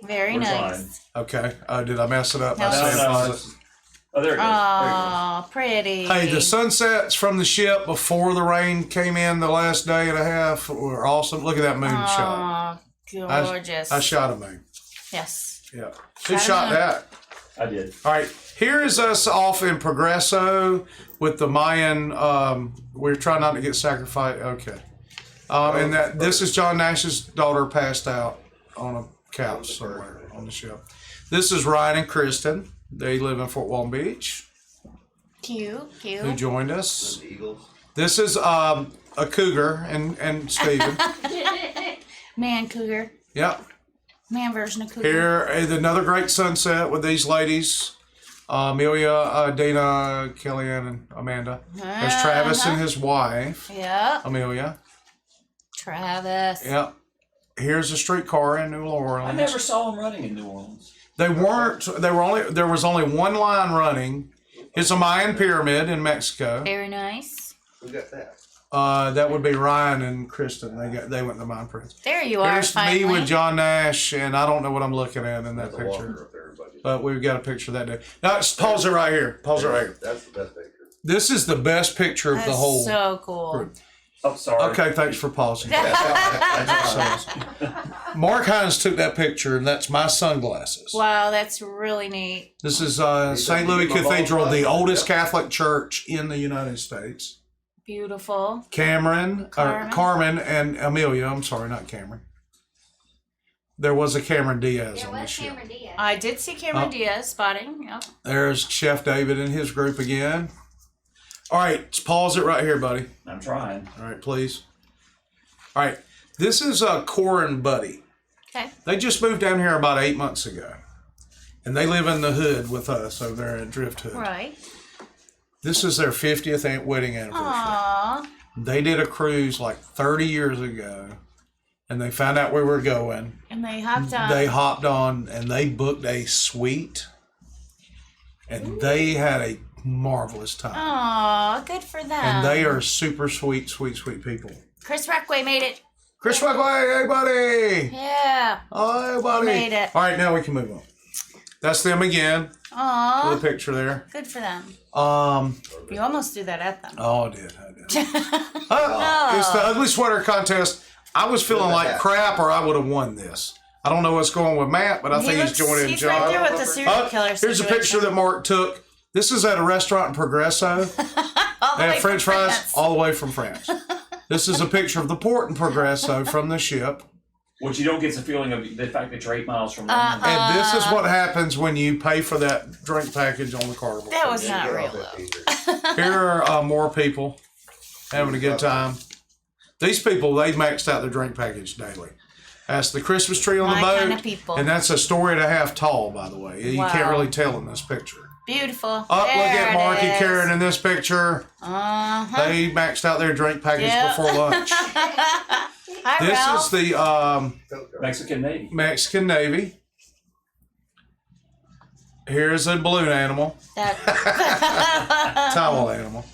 D: Very
E: We're
D: nice.
C: Okay. Did I mess it up? by
D: No,
C: saying
E: no,
C: pause it?
E: Oh, there it goes.
D: Oh, pretty.
C: Hey, the sunsets from the ship before the rain came in the last day and a half were awesome. Look at that moon shot.
D: Oh, gorgeous.
C: I shot a moon.
D: Yes.
C: Yeah. Who
D: Shot a
C: shot
D: moon.
C: that?
E: I did.
C: All right. Here is us off in Progreso with the Mayan. We're trying not to get sacrificed. Okay. And that this is John Nash's daughter passed out on a couch somewhere on the ship. This is Ryan and Kristen. They live in Fort Walton Beach.
D: Cute,
C: Who
D: cute.
C: joined us?
H: The Eagles.
C: This is a cougar and Steven.
D: Man cougar.
C: Yep.
D: Man version of cougar.
C: Here is another great sunset with these ladies. Amelia, Dana, Kellyanne, and Amanda. There's Travis and his wife,
D: Yep.
C: Amelia.
D: Travis.
C: Yep. Here's a streetcar in New Orleans.
E: I never saw him running in New Orleans.
C: They weren't. There was only one line running. It's a Mayan pyramid in Mexico.
D: Very nice.
H: Who got that?
C: That would be Ryan and Kristen. They went to Mayan Prince.
D: There you are,
C: Here's
D: finally.
C: me with John Nash, and I don't know what I'm looking at in that
H: That's a walker
C: picture.
H: up there, buddy.
C: But we've got a picture of that day. Now, pause it right here. Pause it right here.
H: That's the best picture.
C: This is the best picture of
D: That's
C: the whole
D: so cool.
C: group.
E: Oh, sorry.
C: Okay, thanks for pausing. Mark Hines took that picture, and that's my sunglasses.
D: Wow, that's really neat.
C: This is St. Louis Cathedral, the oldest Catholic church in the United States.
D: Beautiful.
C: Carmen, and Amelia. I'm sorry, not Cameron. There was a Cameron Diaz on the ship.
D: I did see Cameron Diaz spotting. Yep.
C: There's Chef David and his group again. All right, let's pause it right here, buddy.
E: I'm trying.
C: All right, please. All right, this is Cora and Buddy.
D: Okay.
C: They just moved down here about 8 months ago, and they live in the hood with us over there in Drift Hood.
D: Right.
C: This is their 50th wedding anniversary.
D: Aww.
C: They did a cruise like 30 years ago, and they found out we were going.
D: And they hopped on.
C: They hopped on, and they booked a suite, and they had a marvelous time.
D: Aw, good for them.
C: And they are super sweet, sweet, sweet people.
D: Chris Rockway made it.
C: Chris Rockway, hey buddy!
D: Yeah.
C: Oh, hey buddy!
D: Made it.
C: All right, now we can move on. That's them again.
D: Aw.
C: With a picture there.
D: Good for them.
C: You
D: almost threw that at them.
C: Oh, I did. It's the ugly sweater contest. I was feeling like crap, or I would have won this. I don't know what's going on with Matt, but I think he's joining
D: He's
C: John.
D: right there with the serial killer
C: Here's a
D: situation.
C: picture that Mark took. This is at a restaurant in Progreso.
D: All the
C: They
D: way
C: have French
D: from
C: fries
D: France.
C: all the way from France. This is a picture of the port in Progreso from the ship.
E: What you don't get is a feeling of the fact that you're 8 miles from London.
C: And this is what happens when you pay for that drink package on the Carnival.
D: That was not real, though.
C: Here are more people having a good time. These people, they maxed out their drink package daily. That's the Christmas tree on the
D: My
C: boat.
D: kind of people.
C: And that's a story and a half tall, by the way. You
D: Wow.
C: can't really tell in this picture.
D: Beautiful.
C: Look at Marky
D: it is.
C: Karen in this picture.
D: Uh-huh.
C: They maxed out their drink package
D: Yep.
C: before lunch.
D: Hi,
C: This
D: Ralph.
C: is the
E: Mexican Navy.
C: Mexican Navy. Here's a balloon animal. Towel animal.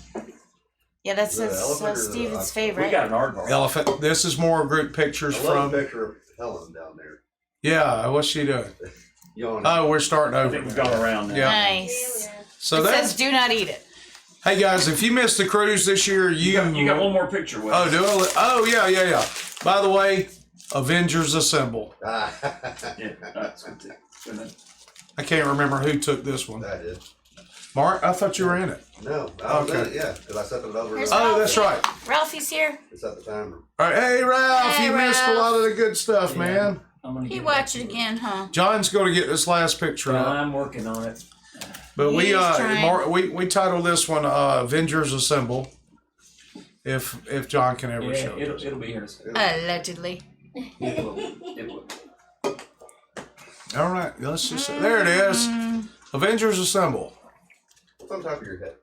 D: Yeah, that's
H: The elephant or the-
D: Steven's
H: we
D: favorite.
E: We got an aardvark.
C: Elephant. This is more group pictures
H: I love
C: from.
H: a picture of Helen down there.
C: Yeah, what's she doing?
H: Yawning.
C: Oh, we're starting
E: I
C: over.
E: think we've
C: now.
E: gone around now.
C: Yeah.
D: Nice.
C: So
D: It
C: that's.
D: says do not eat it.
C: Hey guys, if you missed the cruise this year,
E: You got one more picture, Wes.
C: Oh, do I? Oh, yeah. By the way, Avengers Assemble.
E: Yeah, that's good too. Good enough.
C: I can't remember who took this one.
H: I did.
C: Mark, I thought you were in it.
H: No, I was in
C: Okay.
H: it, yeah, because I set it over.
D: Here's
C: Oh, that's right.
D: Ralphie's here.
H: It's at the timer.
C: All right, hey Ralph,
D: Hey,
C: you missed a
D: Ralph.
C: lot of the good stuff,
E: Yeah.
C: man.
E: I'm gonna
D: He
E: get
D: watched it again, huh?
C: John's going to get this last picture up,
E: I'm working on it.
C: but
D: He's trying.
C: we titled this one Avengers Assemble. If John can ever show
E: Yeah,
C: it.
E: it'll be here in a second.
D: Allegedly.
E: It will. It will.
C: All right, let's just there it is. Avengers Assemble.
H: What's on top of your head?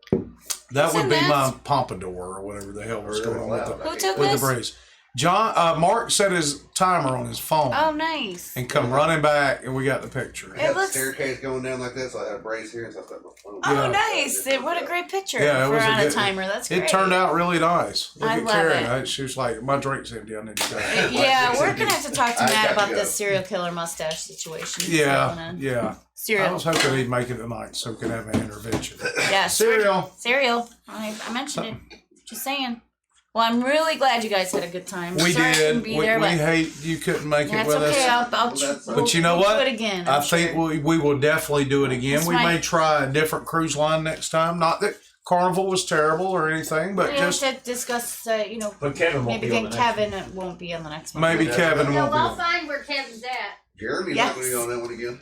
C: That would
D: Isn't
C: be
D: that-
C: my pompadour or whatever the hell was
H: Or
C: going on with
H: loud.
C: the,
D: Who took
C: with
D: this?
C: the breeze. Mark set his timer on his phone.
D: Oh, nice.
C: And come running back, and we got the picture.
H: I had the staircase going down like this, so I had a brace here, and so I set my phone.
D: Oh, nice. What a great picture
C: Yeah, it
D: for
C: was
D: on a timer. That's great.
C: It turned out really nice. Look
D: I
C: at
D: love
C: Karen.
D: it.
C: She was like, my drink's empty. I need to go.
D: Yeah, we're going to have to talk to Matt about this serial killer mustache situation.
C: Yeah.
D: Cereal.
C: I was hoping he'd make it tonight so we could have an intervention.
D: Yeah,
C: Cereal.
D: I mentioned it. Just saying. Well, I'm really glad you guys had a good time.
C: We
D: Sorry I
C: did.
D: couldn't be there,
C: We
D: but
C: hate you couldn't make it
D: that's
C: with
D: okay.
C: us. But you know
D: we'll
C: what?
D: do it again.
C: I think we will definitely do it again.
D: That's
C: We may
D: right.
C: try a different cruise line next time. Not that Carnival was terrible or anything, but
D: we
C: just
D: have to discuss,
E: But Kevin won't
B: maybe
E: be on
B: then
E: the next
D: Kevin won't be on the next one.
C: maybe Kevin
L: No,
C: won't be.
L: I'll
C: on.
L: find where Kevin's at.
H: Jeremy's
D: Yes.
H: not going to be on that one again.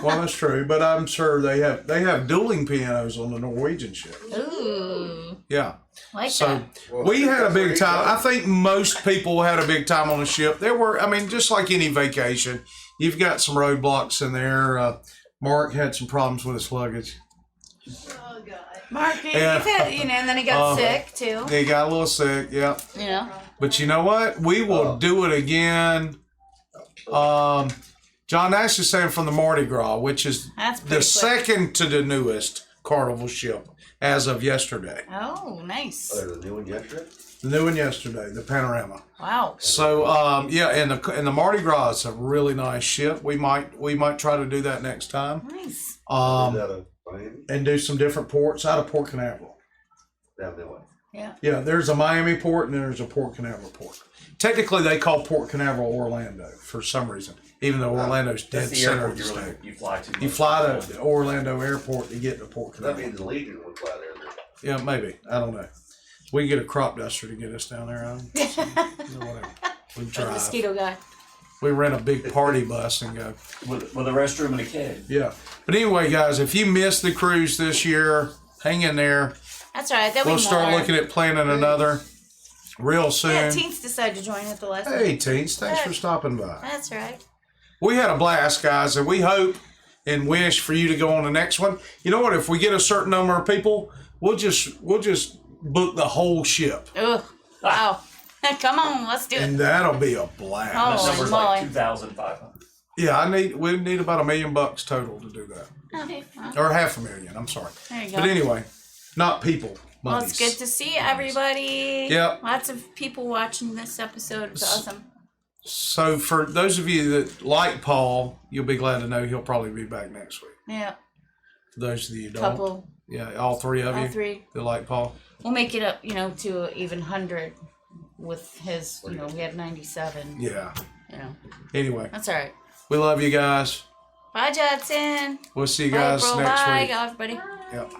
C: Well, that's true, but I'm sure they have dueling pianos on the Norwegian ship.
D: Ooh,
C: Yeah.
D: like
C: So
D: that.
H: Well,
C: we had a
H: that's
C: big
H: great
C: time.
H: job.
C: I think most people had a big time on the ship. There were, I mean, just like any vacation, you've got some roadblocks in there. Mark had some problems with his luggage.
L: Oh, God.
D: Mark, you've
C: Yeah.
D: had, and then he got sick too.
C: He got a little sick, yeah. But you know what? We will do it again. John Nash is saying from the Mardi Gras, which is
D: That's
C: the
D: pretty quick.
C: second to the newest Carnival ship as of yesterday.
D: Oh, nice.
H: Oh, there's a new one yesterday?
C: The new one yesterday, the Panorama.
D: Wow.
C: So yeah, and the Mardi Gras is a really nice ship. We might try to do that next time.
D: Nice.
H: Is that a Miami?
C: And do some different ports out of Port Canaveral.
H: Down that way.
D: Yeah.
C: Yeah, there's a Miami port and there's a Port Canaveral port. Technically, they call Port Canaveral Orlando for some reason, even though Orlando's dead
E: That's the
C: center
E: airport
C: of the state.
E: you fly to.
C: You fly to Orlando Airport to get to Port
H: That
C: Canaveral.
H: means the Legion would fly there.
C: Yeah, maybe. I don't know. We can get a crop duster to get us down there. Whatever. We
D: The
C: drive.
D: mosquito guy.
C: We rent a big party bus and go.
E: With a restroom and a keg.
C: Yeah. But anyway, guys, if you missed the cruise this year, hang in there.
D: That's all right. There'll
C: We'll
D: be
C: start
D: more.
C: looking at planning another real soon.
D: Yeah, Teens decided to join at the last
C: Hey,
D: minute.
C: Teens, thanks for stopping by.
D: That's right.
C: We had a blast, guys, and we hope and wish for you to go on the next one. You know what? If we get a certain number of people, we'll just book the whole ship,
D: Ugh. Wow. Come on, let's do
C: and
D: it.
C: that'll be a blast.
D: Oh,
E: That number's
D: Molly.
E: like 2,500.
C: Yeah, we need about $1 million total to do that,
D: Okay, well,
C: or $500,000. I'm sorry,
D: there you go.
C: but anyway, not people.
D: Well,
C: Monies.
D: it's good to see everybody.
C: Yep.
D: Lots of people watching this episode. It's awesome.
C: So for those of you that like Paul, you'll be glad to know he'll probably be back next week.
D: Yeah.
C: For those of you who don't,
D: Couple.
C: yeah, all three of
D: All
C: you
D: three.
C: that like Paul.
D: We'll make it up, to an even 100 with his, we had 97.
C: Yeah.
D: Anyway,
C: Anyway,
D: that's all right.
C: we love you guys.
D: Bye, Judson.
C: We'll see you
D: Bye,
C: guys
D: April.
C: next
D: Bye,
C: week.
D: everybody.
C: Yep.